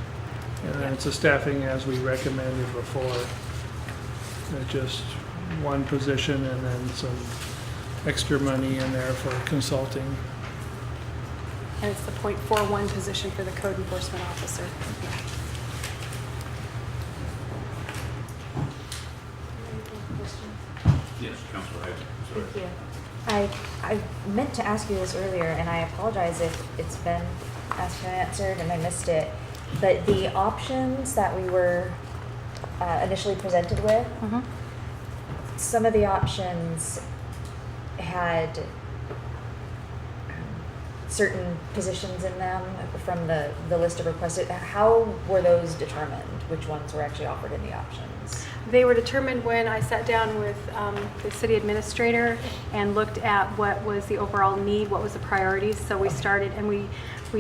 And then it's a staffing as we recommended before. just one position and then some extra money in there for consulting. And it's the .41 position for the code enforcement officer. Yes, Councilor Hyde. Thank you. I meant to ask you this earlier, and I apologize if it's been asked and answered and I missed it. But the options that we were initially presented with, Mhm. some of the options had certain positions in them from the list of requested. How were those determined? Which ones were actually offered in the options? They were determined when I sat down with the city administrator and looked at what was the overall need, what was the priorities. So we started, and we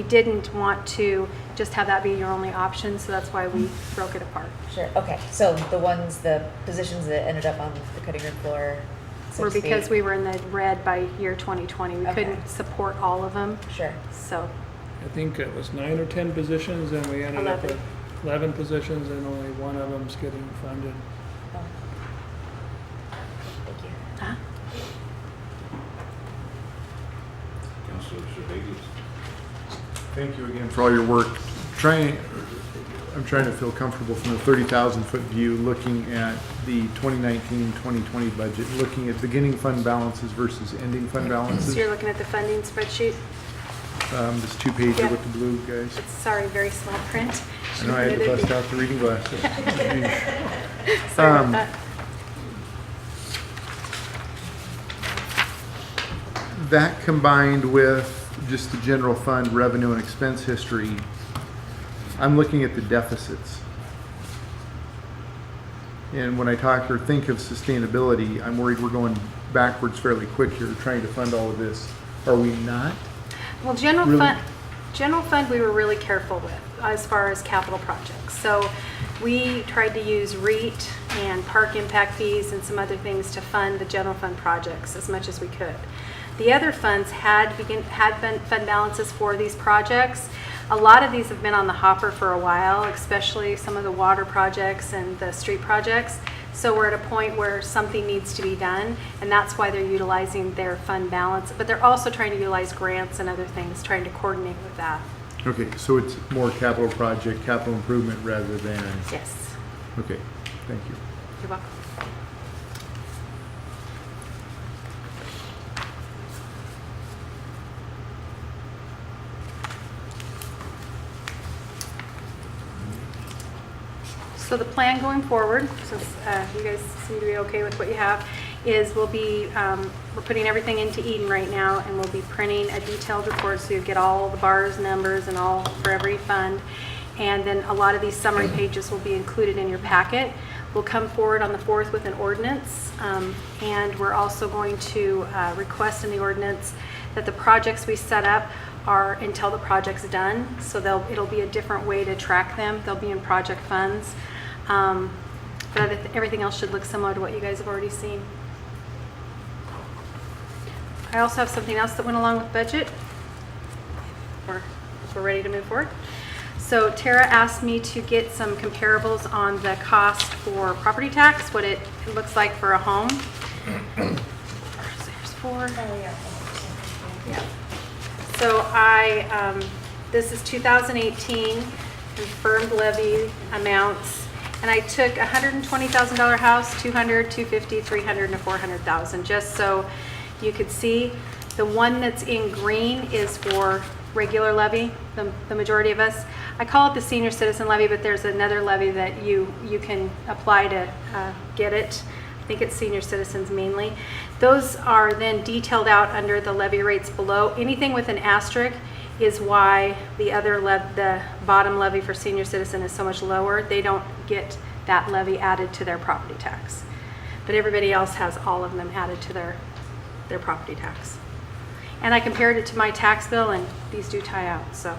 didn't want to just have that be your only option, so that's why we broke it apart. Sure. Okay. So the positions that ended up on the cutting room floor, so Or to because speak. we were in the red by year 2020, we Okay. couldn't support all of them. Sure. So, I think it was 9 or 10 positions, and we ended up 11. with 11 positions, and only one of them's getting funded. Oh. Thank you. huh? Councilor Servades. Thank you again for all your work. I'm trying to feel comfortable from the 30,000-foot view, looking at the 2019-2020 budget, looking at beginning fund balances versus ending fund So balances. you're looking at the funding spreadsheet. This two-pager Yeah. with the blue, guys. It's, sorry, very small print. I know I had to bust out the reading glasses. Sorry about that. That combined with just the general fund revenue and expense history, I'm looking at the deficits. And when I talk or think of sustainability, I'm worried we're going backwards fairly quick here, trying to fund all of this. Are we not? Well, Really? general fund, we were really careful with as far as capital projects. So we tried to use REIT and park impact fees and some other things to fund the general fund projects as much as we could. The other funds had been fund balances for these projects. A lot of these have been on the hopper for a while, especially some of the water projects and the street projects. So we're at a point where something needs to be done, and that's why they're utilizing their fund balance. But they're also trying to utilize grants and other things, trying to coordinate with that. Okay, so it's more capital project, capital improvement rather than, Yes, okay, thank you. you're welcome. So the plan going forward, since you guys seem to be okay with what you have, is we're putting everything into Eden right now, and we'll be printing a detailed report so you get all the bars, numbers, and all for every fund. And then a lot of these summary pages will be included in your packet. We'll come forward on the 4th with an ordinance, and we're also going to request in the ordinance that the projects we set up are until the project's done. So it'll be a different way to track them. They'll be in project funds. But everything else should look similar to what you guys have already seen. I also have something else that went along with budget. If we're ready to move forward. So Tara asked me to get some comparables on the cost for property tax, what it looks like for a home. There's 4. Yeah. So this is 2018 confirmed levy amounts, and I took a $120,000 house, 200, 250, 300, and a 400,000, just so you could see. The one that's in green is for regular levy, the majority of us. I call it the senior citizen levy, but there's another levy that you can apply to get it. I think it's senior citizens mainly. Those are then detailed out under the levy rates below. Anything with an asterisk is why the bottom levy for senior citizen is so much lower. They don't get that levy added to their property tax. But everybody else has all of them added to their property tax. And I compared it to my tax bill, and these do tie out, so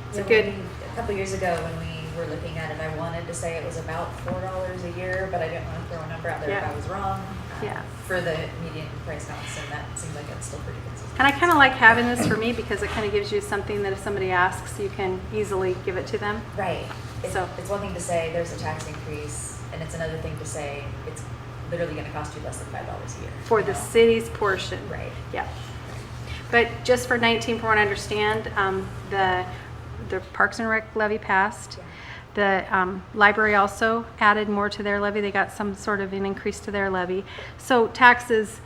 it's a good. A couple years ago when we were looking at it, I wanted to say it was about $4 a year, but I didn't want to throw a number out there if Yeah. I was wrong. Yeah. For the median price house, and that seems like it's still pretty consistent. And I kind of like having this for me because it kind of gives you something that if somebody asks, you can easily give it to them. Right. So, It's one thing to say there's a tax increase, and it's another thing to say it's literally gonna cost you less than $5 a year. for you the know? city's portion. Right. Yeah. But just for 19, from what I understand, the Parks and Rec levy passed. The library also added more to their levy. They got some sort of an increase to their levy. So taxes,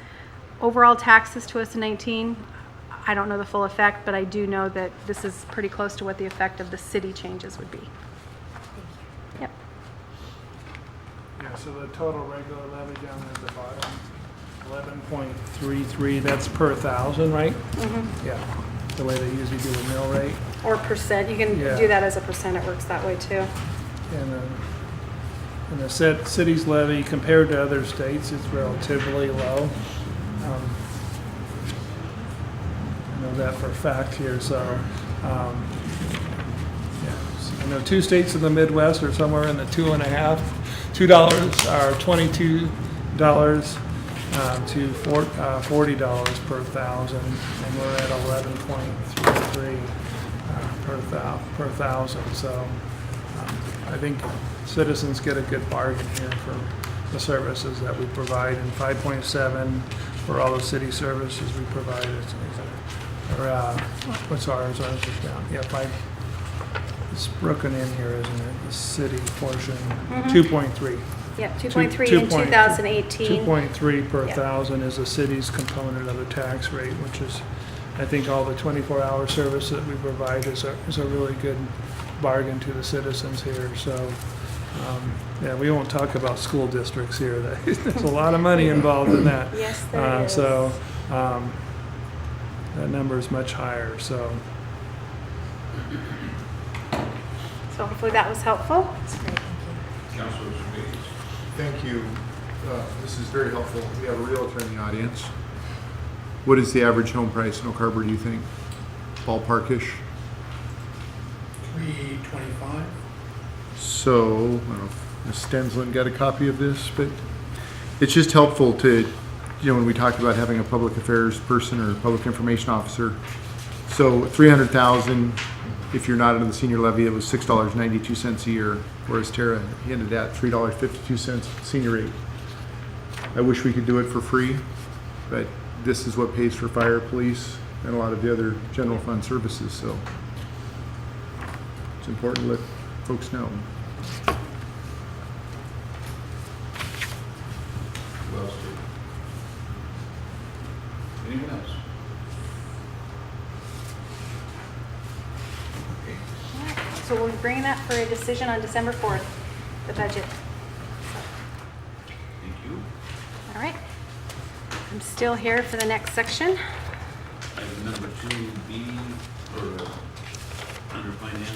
overall taxes to us in 19, I don't know the full effect, but I do know that this is pretty close to what the effect of the city changes would be. Yep. Yeah, so the total regular levy down at the bottom, 11.33, that's per thousand, right? Yeah, the way they usually do a mill rate. Or percent, you can Yeah. do that as a percent, it works that way too. And the city's levy compared to other states is relatively low. I know that for a fact here, so, yeah. I know 2 states in the Midwest are somewhere in the $2.50, $2 or $22 to $40 per thousand, and we're at 11.33 per thousand. So I think citizens get a good bargain here for the services that we provide, and 5.7 for all the city services we provide. What's ours? Ours is down. Yeah, 5. It's broken in here, isn't it? The city portion, 2.3. Yep, 2.3 in 2018. 2.3 per Yeah. thousand is the city's component of the tax rate, which is, I think all the 24-hour service that we provide is a really good bargain to the citizens here. So, yeah, we won't talk about school districts here. There's a lot of money involved in that. Yes, there is. So, that number is much higher, so. So hopefully that was helpful. Councilor Sweet. Thank you. This is very helpful. We have a realtor in the audience. What is the average home price in Oak Harbor, do you think? Ballparkish? $325. So, I don't know if Ms. Stensland got a copy of this, but it's just helpful to, when we talked about having a public affairs person or public information officer. So $300,000, if you're not under the senior levy, it was $6.92 a year, whereas Tara hinted at $3.52 senior rate. I wish we could do it for free, but this is what pays for fire, police, and a lot of the other general fund services, so it's important to let folks know. Who else? Anyone else? So we'll be bringing that for a decision on December 4th, the budget. Thank you. All right. I'm still here for the next section. Item number 2B for under finance,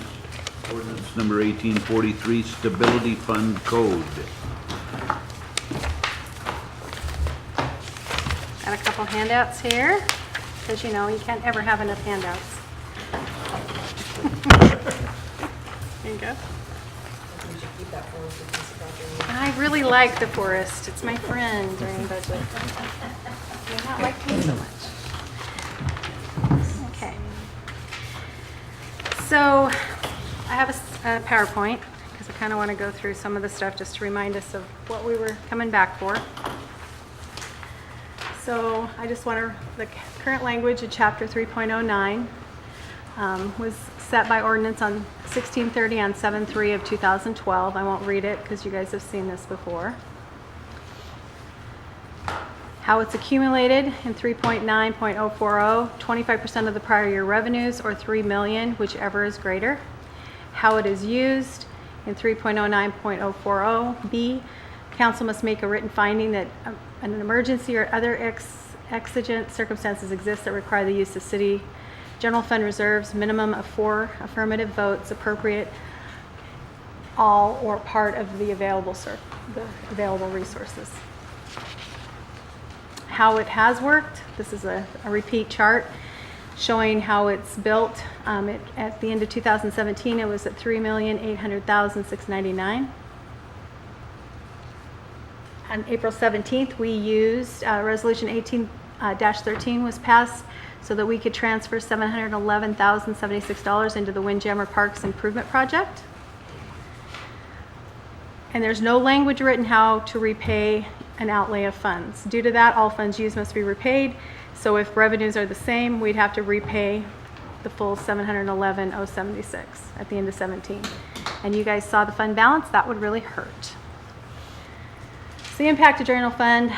ordinance number 1843, Stability Fund Code. Got a couple handouts here, because you know you can't ever have enough handouts. There you go. We should keep that forward for piece of property. I really like the forest. It's my friend during budget. You're not like me so much. Okay. So I have a PowerPoint because I kind of want to go through some of the stuff just to remind us of what we were coming back for. So I just want to, the current language of Chapter 3.09 was set by ordinance on 1630 on 7/3 of 2012. I won't read it because you guys have seen this before. How it's accumulated in 3.9.040, 25% of the prior year revenues or $3 million, whichever is greater. How it is used in 3.09.040B, council must make a written finding that an emergency or other exigent circumstances exist that require the use of city general fund reserves, minimum of 4 affirmative votes, appropriate all or part of the available resources. How it has worked, this is a repeat chart showing how it's built. At the end of 2017, it was at $3,800,699. On April 17th, we used Resolution 18-13 was passed so that we could transfer $711,076 into the Windjammer Parks Improvement Project. And there's no language written how to repay an outlay of funds. Due to that, all funds used must be repaid. So if revenues are the same, we'd have to repay the full $711,076 at the end of 17. And you guys saw the fund balance, that would really hurt. So the impact of general fund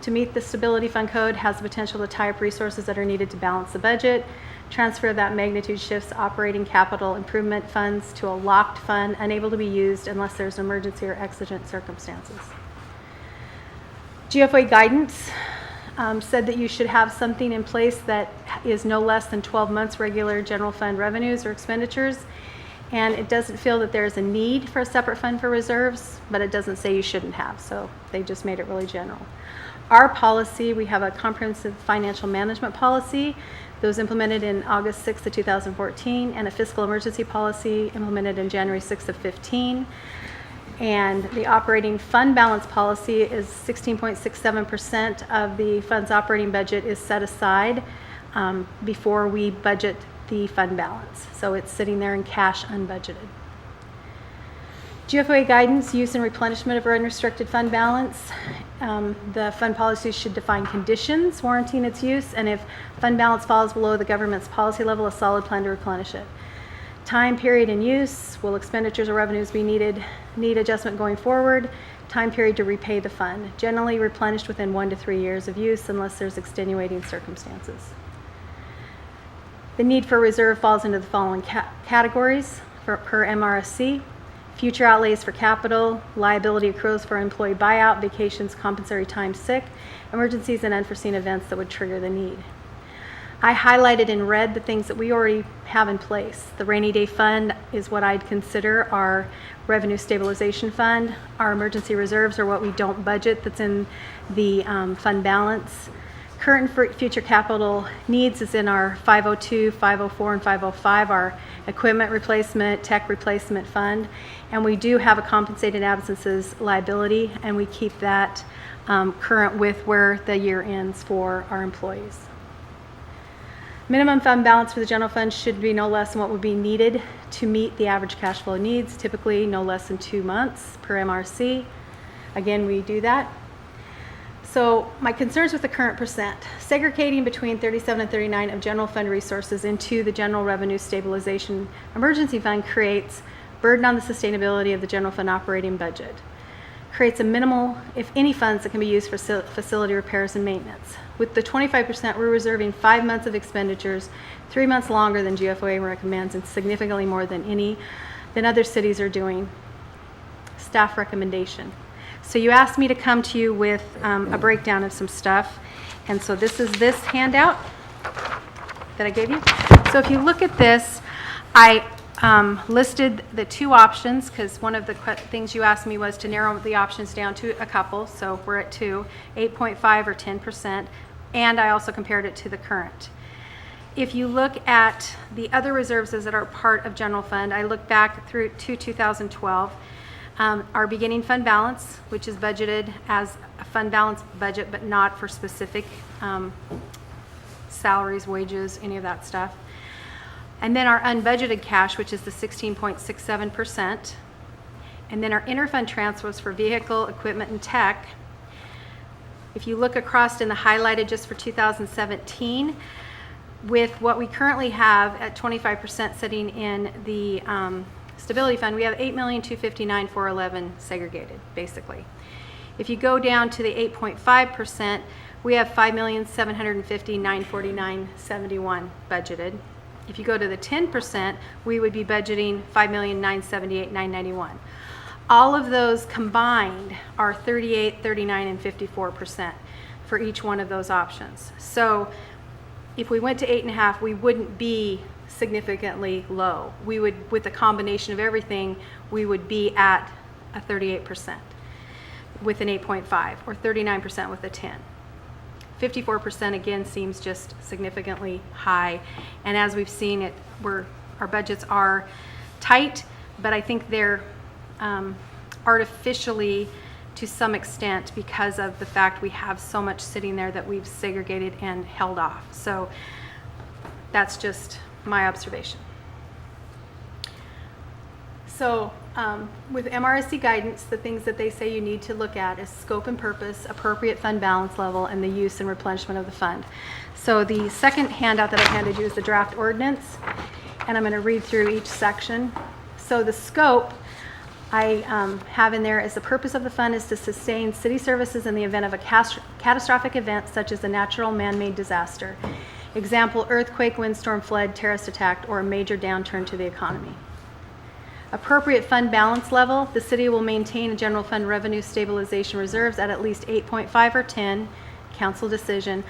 to meet the stability fund code has the potential to tie up resources that are needed to balance the budget. Transfer of that magnitude shifts operating capital improvement funds to a locked fund unable to be used unless there's an emergency or exigent circumstances. GFOA guidance said that you should have something in place that is no less than 12 months regular general fund revenues or expenditures. And it doesn't feel that there's a need for a separate fund for reserves, but it doesn't say you shouldn't have, so they just made it really general. Our policy, we have a comprehensive financial management policy that was implemented in August 6th of 2014, and a fiscal emergency policy implemented in January 6th of 15. And the operating fund balance policy is 16.67% of the fund's operating budget is set aside before we budget the fund balance. So it's sitting there in cash unbudgeted. GFOA guidance, use and replenishment of our unrestricted fund balance. The fund policy should define conditions warranting its use, and if fund balance falls below the government's policy level, a solid plan to replenish it. Time period and use, will expenditures or revenues be need adjustment going forward? Time period to repay the fund, generally replenished within 1 to 3 years of use unless there's extenuating circumstances. The need for reserve falls into the following categories per MRSC. Future outlays for capital, liability accruals for employee buyout, vacations, compensatory time sick, emergencies, and unforeseen events that would trigger the need. I highlighted in red the things that we already have in place. The rainy day fund is what I'd consider our revenue stabilization fund. Our emergency reserves are what we don't budget that's in the fund balance. Current future capital needs is in our 502, 504, and 505, our equipment replacement, tech replacement fund. And we do have a compensated absences liability, and we keep that current with where the year ends for our employees. Minimum fund balance for the general fund should be no less than what would be needed to meet the average cash flow needs, typically no less than 2 months per MRC. Again, we do that. So my concerns with the current percent, segregating between 37 and 39 of general fund resources into the general revenue stabilization emergency fund creates burden on the sustainability of the general fund operating budget. Creates a minimal, if any, funds that can be used for facility repairs and maintenance. With the 25%, we're reserving 5 months of expenditures, 3 months longer than GFOA recommends, and significantly more than other cities are doing. Staff recommendation. So you asked me to come to you with a breakdown of some stuff, and so this is this handout that I gave you. So if you look at this, I listed the 2 options because one of the things you asked me was to narrow the options down to a couple. So we're at 2, 8.5 or 10%, and I also compared it to the current. If you look at the other reserves that are part of general fund, I look back through to 2012. Our beginning fund balance, which is budgeted as a fund balance budget, but not for specific salaries, wages, any of that stuff. And then our unbudgeted cash, which is the 16.67%. And then our interfund transfers for vehicle, equipment, and tech. If you look across in the highlighted just for 2017, with what we currently have at 25% sitting in the stability fund, we have 8,259,411 segregated, basically. If you go down to the 8.5%, we have 5,750,949.71 budgeted. If you go to the 10%, we would be budgeting 5,978,991. All of those combined are 38, 39, and 54% for each one of those options. So if we went to 8.5, we wouldn't be significantly low. We would, with a combination of everything, we would be at a 38% with an 8.5 or 39% with a 10. 54% again seems just significantly high, and as we've seen it, our budgets are tight, but I think they're artificially to some extent because of the fact we have so much sitting there that we've segregated and held off. So that's just my observation. So with MRSC guidance, the things that they say you need to look at is scope and purpose, appropriate fund balance level, and the use and replenishment of the fund. So the second handout that I handed you is the draft ordinance, and I'm going to read through each section. So the scope I have in there is the purpose of the fund is to sustain city services in the event of a catastrophic event such as a natural man-made disaster. Example, earthquake, windstorm, flood, terrorist attack, or a major downturn to the economy. Appropriate fund balance level, the city will maintain a general fund revenue stabilization reserves at least 8.5 or 10, council decision,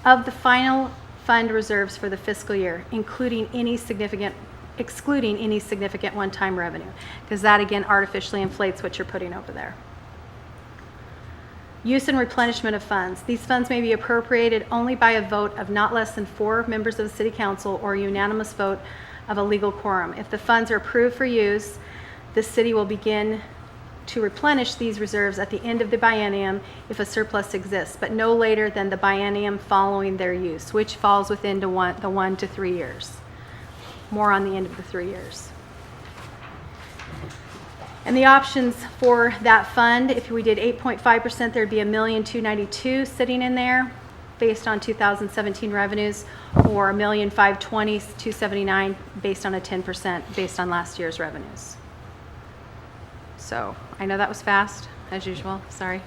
of the final fund reserves for the fiscal year, excluding any significant one-time revenue, because that again artificially inflates what you're putting over there. Use and replenishment of funds. These funds may be appropriated only by a vote of not less than 4 members of the city council or a unanimous vote of a legal quorum. If the funds are approved for use, the city will begin to replenish these reserves at the end of the biennium if a surplus exists, but no later than the biennium following their use, which falls within the 1 to 3 years. More on the end of the 3 years. And the options for that fund, if we did 8.5%, there'd be $1,292,000 sitting in there based on 2017 revenues, or $1,520,279 based on a 10% based on last year's revenues. So I know that was fast, as usual, sorry.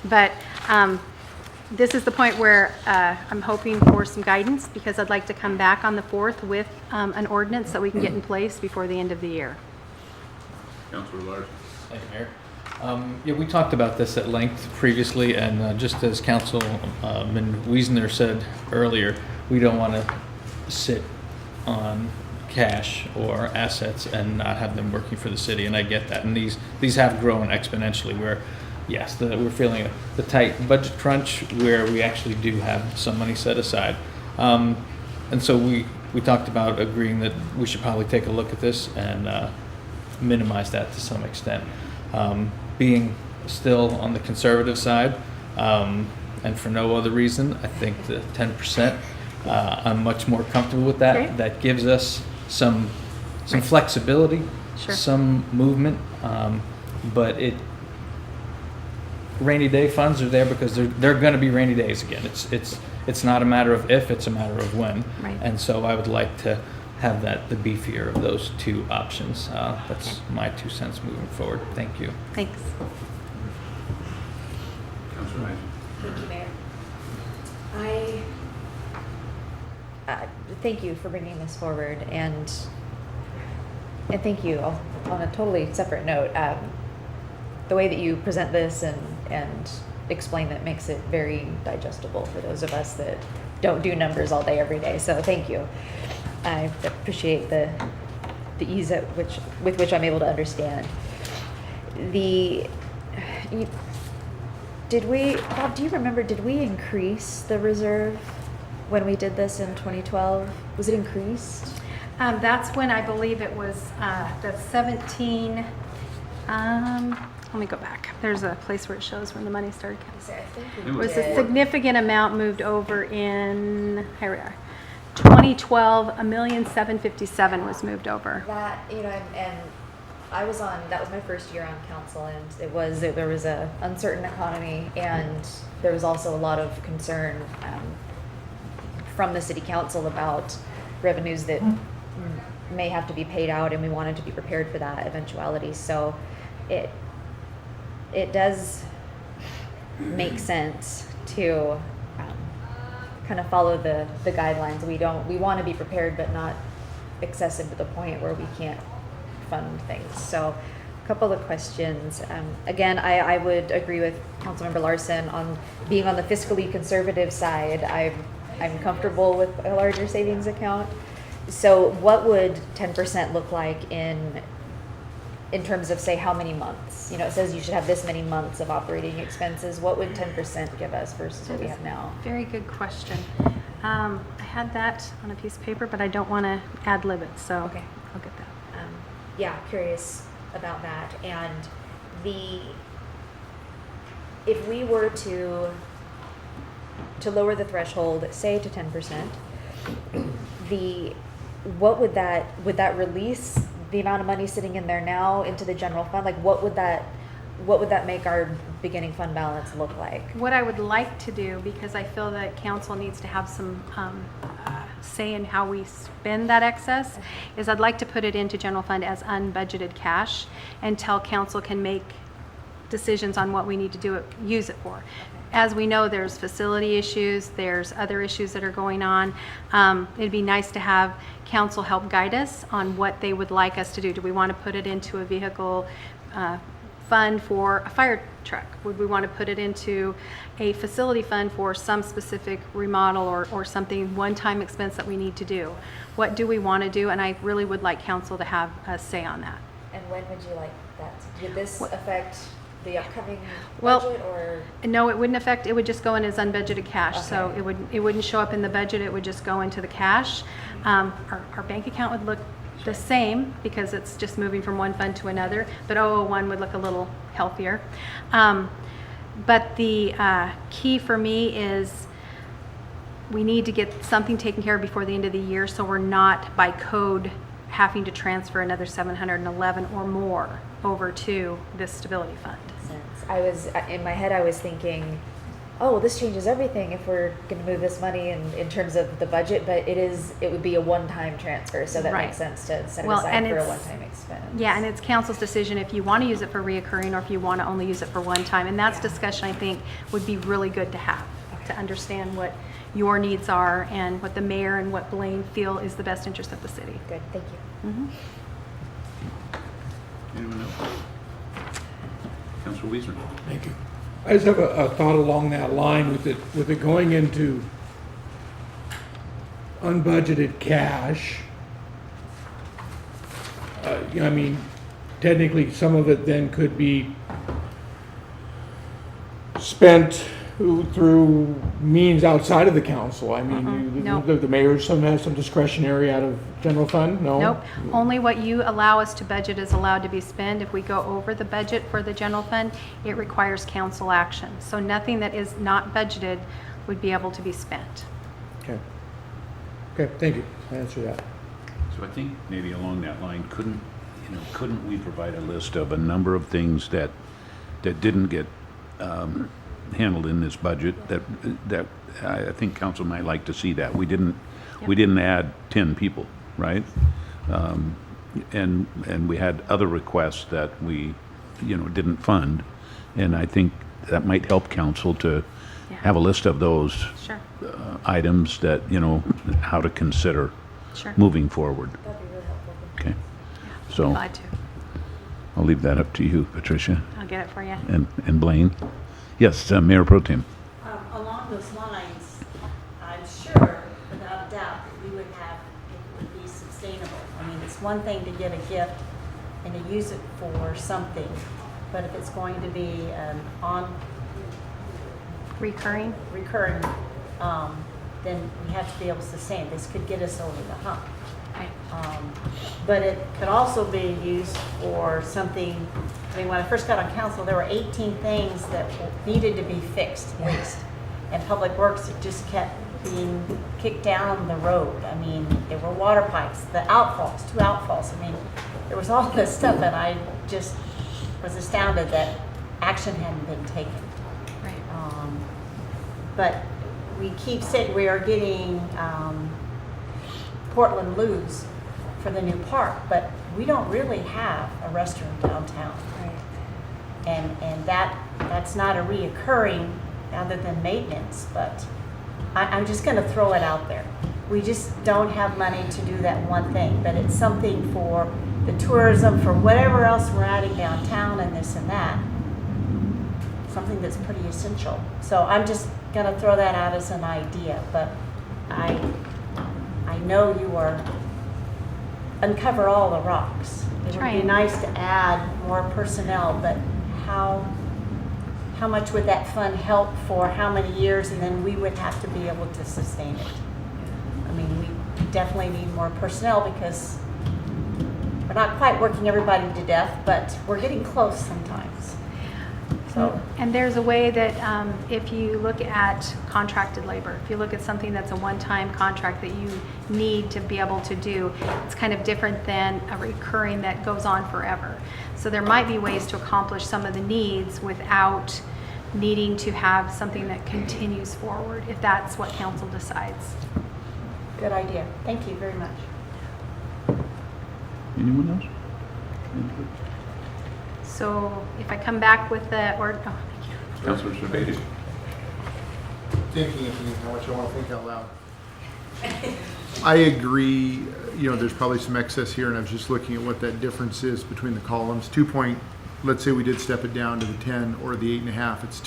But this is the point where I'm hoping for some guidance, because I'd like to come back on the 4th with an ordinance that we can get in place before the end of the year. Councilor Larson. Thank you, Mayor. Yeah, we talked about this at length previously, and just as Councilman Wiesner said earlier, we don't want to sit on cash or assets and not have them working for the city, and I get that. And these have grown exponentially, where yes, we're feeling the tight budget crunch where we actually do have some money set aside. And so we talked about agreeing that we should probably take a look at this and minimize that to some extent. Being still on the conservative side, and for no other reason, I think the 10%, I'm much more comfortable with that. Okay. That gives us some flexibility, Sure. some movement, but rainy day funds are there because they're going to be rainy days again. It's not a matter of if, it's a matter of when. Right. And so I would like to have the beefier of those two options. That's my 2 cents moving forward. Thank you. Thanks. Councilor Isaac. Thank you, Mayor. Thank you for bringing this forward, and thank you on a totally separate note. The way that you present this and explain it makes it very digestible for those of us that don't do numbers all day, every day. So thank you. I appreciate the ease with which I'm able to understand. Bob, do you remember, did we increase the reserve when we did this in 2012? Was it increased? That's when I believe it was the 17. Let me go back. There's a place where it shows when the money started coming. I think It we was a did. significant amount moved over in, here we are, 2012, $1,757,000 was moved over. That, and I was that was my first year on council, and there was a uncertain economy, and there was also a lot of concern from the city council about revenues that may have to be paid out, and we wanted to be prepared for that eventuality. So it does make sense to kind of follow the guidelines. We want to be prepared, but not excessive to the point where we can't fund things. So a couple of questions. Again, I would agree with Councilmember Larson on being on the fiscally conservative side. I'm comfortable with a larger savings account. So what would 10% look like in terms of, say, how many months? It says you should have this many months of operating expenses. What would 10% give us versus what we have now? Very good question. I had that on a piece of paper, but I don't want to ad-lib it, so Okay. I'll get that. Yeah, curious about that. And if we were to lower the threshold, say to 10%, would that release the amount of money sitting in there now into the general fund? Like, what would that make our beginning fund balance look like? What I would like to do, because I feel that council needs to have some say in how we spend that excess, is I'd like to put it into general fund as unbudgeted cash until council can make decisions on what we need to use it for. As we know, there's facility issues, there's other issues that are going on. It'd be nice to have council help guide us on what they would like us to do. Do we want to put it into a vehicle fund for a fire truck? Would we want to put it into a facility fund for some specific remodel or something, one-time expense that we need to do? What do we want to do? And I really would like council to have a say on that. And when would you like that? Would this affect the upcoming Well, budget, or? No, it wouldn't affect, it would just go in as unbudgeted cash. So Okay. it wouldn't show up in the budget, it would just go into the cash. Our bank account would look the same because it's just moving from one fund to another, but 001 would look a little healthier. But the key for me is we need to get something taken care of before the end of the year, so we're not by code having to transfer another 711 or more over to this stability fund. In my head, I was thinking, oh, well, this changes everything if we're going to move this money in terms of the budget, but it would be a one-time transfer, so that Right. makes sense to set it Well, aside and for a it's- one-time expense. Yeah, and it's council's decision if you want to use it for reoccurring or if you want to only use it for one time. And that's Yeah. discussion I think would be really good to have, to understand what your needs are and what the mayor and what Blaine feel is the best interest of the city. Good, thank you. Anyone else? Councilor Wiesner. Thank you. I just have a thought along that line with it going into unbudgeted cash. I mean, technically, some of it then could be spent through means outside of the council. I mean, no. the mayor has some discretionary out of general fund? No? Nope, only what you allow us to budget is allowed to be spent. If we go over the budget for the general fund, it requires council action. So nothing that is not budgeted would be able to be spent. Okay. Okay, thank you. I answered that. So I think maybe along that line, couldn't we provide a list of a number of things that didn't get handled in this budget that I think council might like to see that. We didn't add 10 people, right? And we had other requests that we, didn't fund. And I think that might help council to have a list of those Sure, items that, how to consider sure. moving forward. That'd be really helpful. Okay. So Glad to. I'll leave that up to you, Patricia I'll get it for you. and Blaine. Yes, Mayor Pro Tem. Along those lines, I'm sure, without a doubt, that we would have, it would be sustainable. I mean, it's one thing to get a gift and to use it for something, but if it's going to be Recurring? recurring, then we have to be able to sustain. This could get us over the hump. Right. But it could also be used for something, I mean, when I first got on council, there were 18 things that needed to be fixed, at least. And Public Works, it just kept being kicked down the road. I mean, there were water pipes, the outfalls, 2 outfalls. I mean, there was all this stuff, and I just was astounded that action hadn't been taken. Right. But we keep saying we are getting Portland Lou's for the new park, but we don't really have a restaurant downtown. Right. And that's not a reoccurring other than maintenance, but I'm just gonna throw it out there. We just don't have money to do that one thing, but it's something for the tourism, for whatever else we're adding downtown and this and that. Something that's pretty essential. So I'm just gonna throw that out as an idea, but I know you are uncover all the rocks. It would be Trying. nice to add more personnel, but how much would that fund help for how many years, and then we would have to be able to sustain it? I mean, we definitely need more personnel because we're not quite working everybody to death, but we're getting close sometimes. So, And there's a way that if you look at contracted labor, if you look at something that's a one-time contract that you need to be able to do, it's kind of different than a recurring that goes on forever. So there might be ways to accomplish some of the needs without needing to have something that continues forward, if that's what council decides. good idea. Thank you very much. Anyone else? So if I come back with the, oh, thank you. Councilor Servetis. Thinking how much I want to think out loud. I agree, there's probably some excess here, and I was just looking at what that difference is between the columns. Let's say we did step it down to the 10 or the 8.5, it's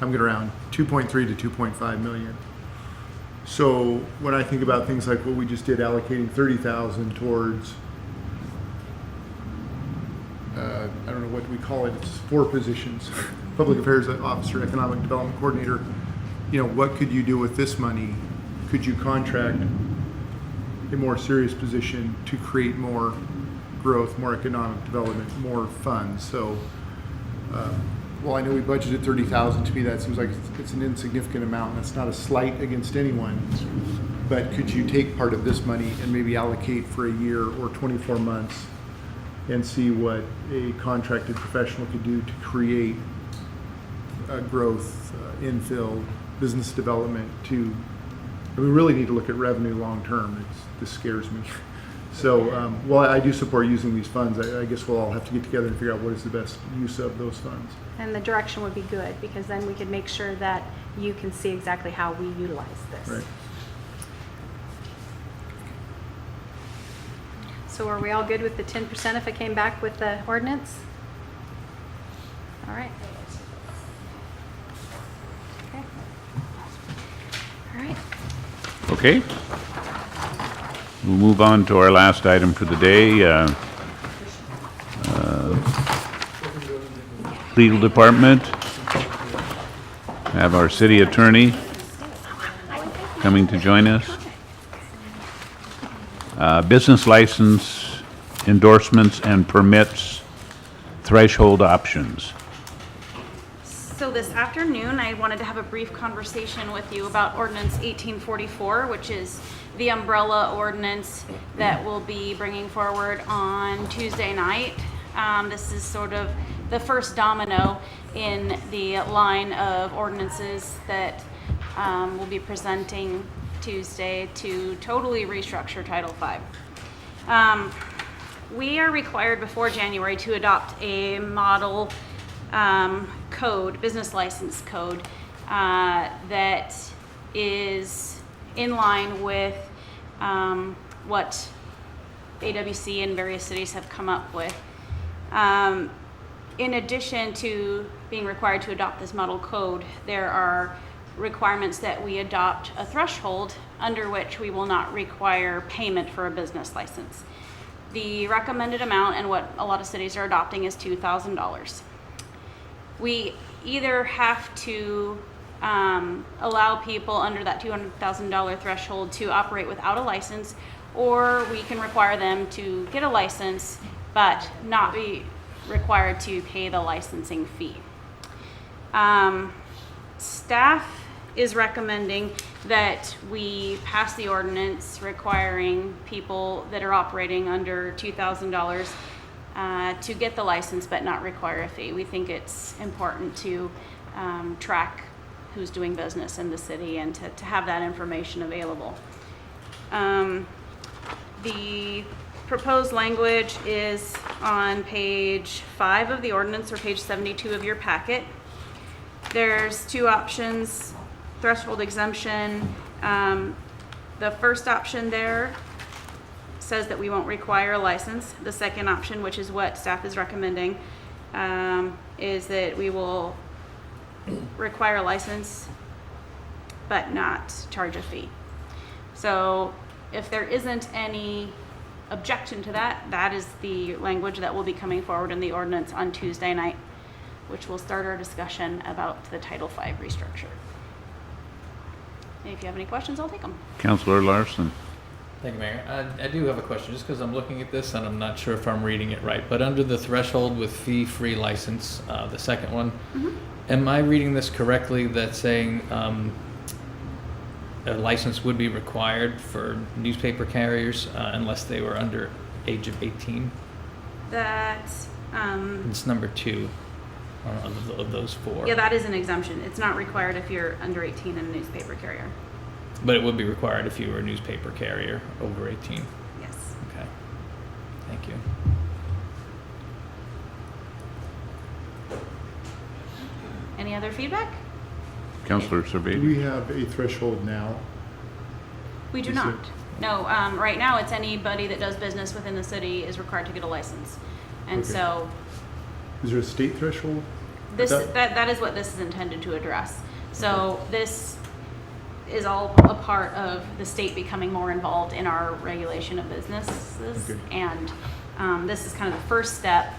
I'm good around 2.3 to 2.5 million. So when I think about things like what we just did, allocating 30,000 towards, I don't know what we call it, it's 4 positions, Public Affairs Officer, Economic Development Coordinator. What could you do with this money? Could you contract a more serious position to create more growth, more economic development, more funds? So, well, I know we budgeted 30,000. To me, that seems like it's an insignificant amount. That's not a slight against anyone. But could you take part of this money and maybe allocate for a year or 24 months and see what a contracted professional could do to create growth, infill, business development we really need to look at revenue long term. This scares me. So while I do support using these funds, I guess we'll all have to get together and figure out what is the best use of those funds. And the direction would be good, because then we could make sure that you can see exactly how we utilize this. Right. So are we all good with the 10% if I came back with the ordinance? All right. Okay. All right. Okay. We'll move on to our last item for the day. Legal Department. Have our city attorney coming to join us. Business license endorsements and permits, threshold options. So this afternoon, I wanted to have a brief conversation with you about Ordinance 1844, which is the umbrella ordinance that we'll be bringing forward on Tuesday night. This is sort of the first domino in the line of ordinances that we'll be presenting Tuesday to totally restructure Title V. We are required before January to adopt a model code, business license code, that is in line with what AWC and various cities have come up with. In addition to being required to adopt this model code, there are requirements that we adopt a threshold under which we will not require payment for a business license. The recommended amount, and what a lot of cities are adopting, is $2,000. We either have to allow people under that $200,000 threshold to operate without a license, or we can require them to get a license but not be required to pay the licensing fee. Staff is recommending that we pass the ordinance requiring people that are operating under $2,000 to get the license but not require a fee. We think it's important to track who's doing business in the city and to have that information available. The proposed language is on page 5 of the ordinance, or page 72 of your packet. There's 2 options, threshold exemption. The first option there says that we won't require a license. The second option, which is what staff is recommending, is that we will require a license but not charge a fee. So if there isn't any objection to that, that is the language that will be coming forward in the ordinance on Tuesday night, which will start our discussion about the Title V restructure. And if you have any questions, I'll take them. Councilor Larson. Thank you, Mayor. I do have a question, just because I'm looking at this and I'm not sure if I'm reading it right. But under the threshold with fee-free license, the second one, am I reading this correctly that saying a license would be required for newspaper carriers unless they were under age of 18? That, It's number 2 of those 4. yeah, that is an exemption. It's not required if you're under 18 and a newspaper carrier. But it would be required if you were a newspaper carrier over 18. Yes. Okay. Thank you. Any other feedback? Counselor Do Survey. we have a threshold now? We do Is not. it- No, right now it's anybody that does business within the city is required to get a license. And Okay. so Is there a state threshold? this, That- that is what this is intended to address. So this is all a part of the state becoming more involved in our regulation of businesses. Okay. And this is kind of the first step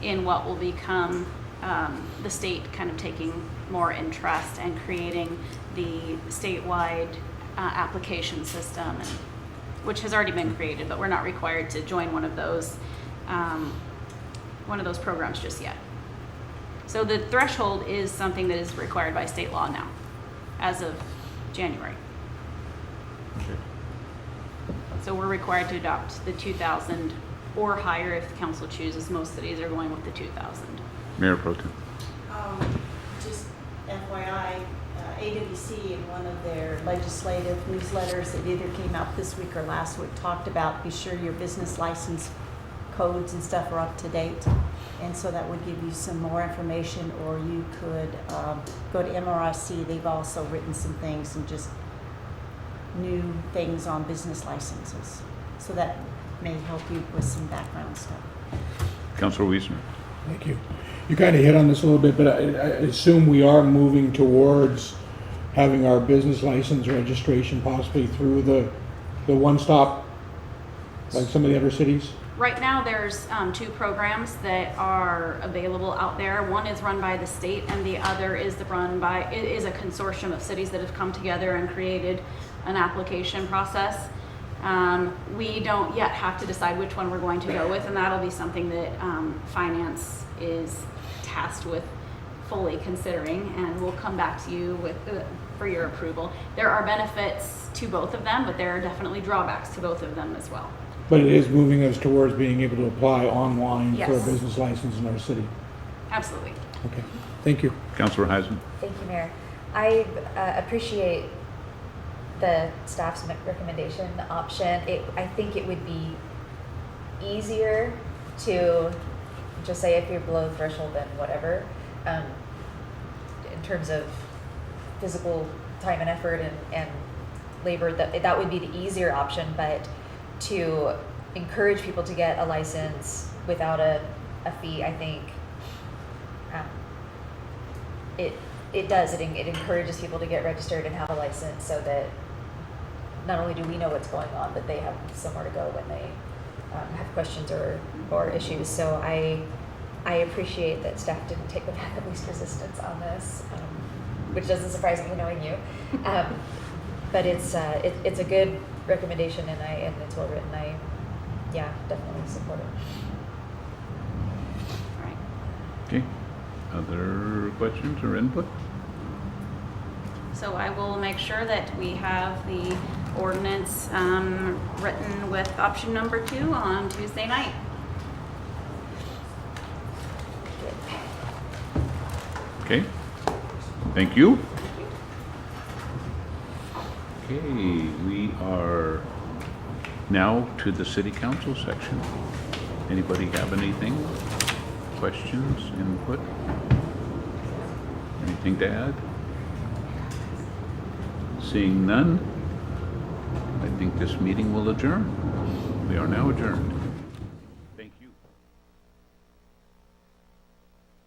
in what will become the state kind of taking more interest and creating the statewide application system, and, which has already been created, but we're not required to join one of those programs just yet. So the threshold is something that is required by state law now, as of January. Okay. So we're required to adopt the 2,000 or higher if the council chooses. Most cities are going with the 2,000. Mayor Pro Tem. Just FYI, AWC in one of their legislative newsletters that either came out this week or last week talked about be sure your business license codes and stuff are up to date. And so that would give you some more information, or you could go to MRIC. They've also written some things and just new things on business licenses. So that may help you with some background stuff. Counselor Wiesner. Thank you. You kind of hit on this a little bit, but I assume we are moving towards having our business license registration possibly through the one-stop, like some of the other cities? Right now, there's 2 programs that are available out there. One is run by the state, and the other is it is a consortium of cities that have come together and created an application process. We don't yet have to decide which one we're going to go with, and that'll be something that finance is tasked with fully considering, and we'll come back to you with for your approval. There are benefits to both of them, but there are definitely drawbacks to both of them as well. But it is moving us towards being able to apply online for a Yes. business license in our city. Absolutely. Okay, thank you. Counselor Heisman. Thank you, Mayor. I appreciate the staff's recommendation option. I think it would be easier to just say if you're below the threshold, then whatever. In terms of physical time and effort and labor, that would be the easier option. But to encourage people to get a license without a fee, I think it does. It encourages people to get registered and have a license, so that not only do we know what's going on, but they have somewhere to go when they have questions or issues. So I appreciate that staff didn't take the path of least resistance on this, which doesn't surprise me knowing you. But it's a good recommendation, and it's well written. I definitely support it. All right. Okay. Other questions or input? So I will make sure that we have the ordinance written with option number 2 on Tuesday night. Okay. Thank you. Okay, we are now to the city council section. Anybody have anything? Questions, input? Anything to add? Seeing none, I think this meeting will adjourn. We are now adjourned.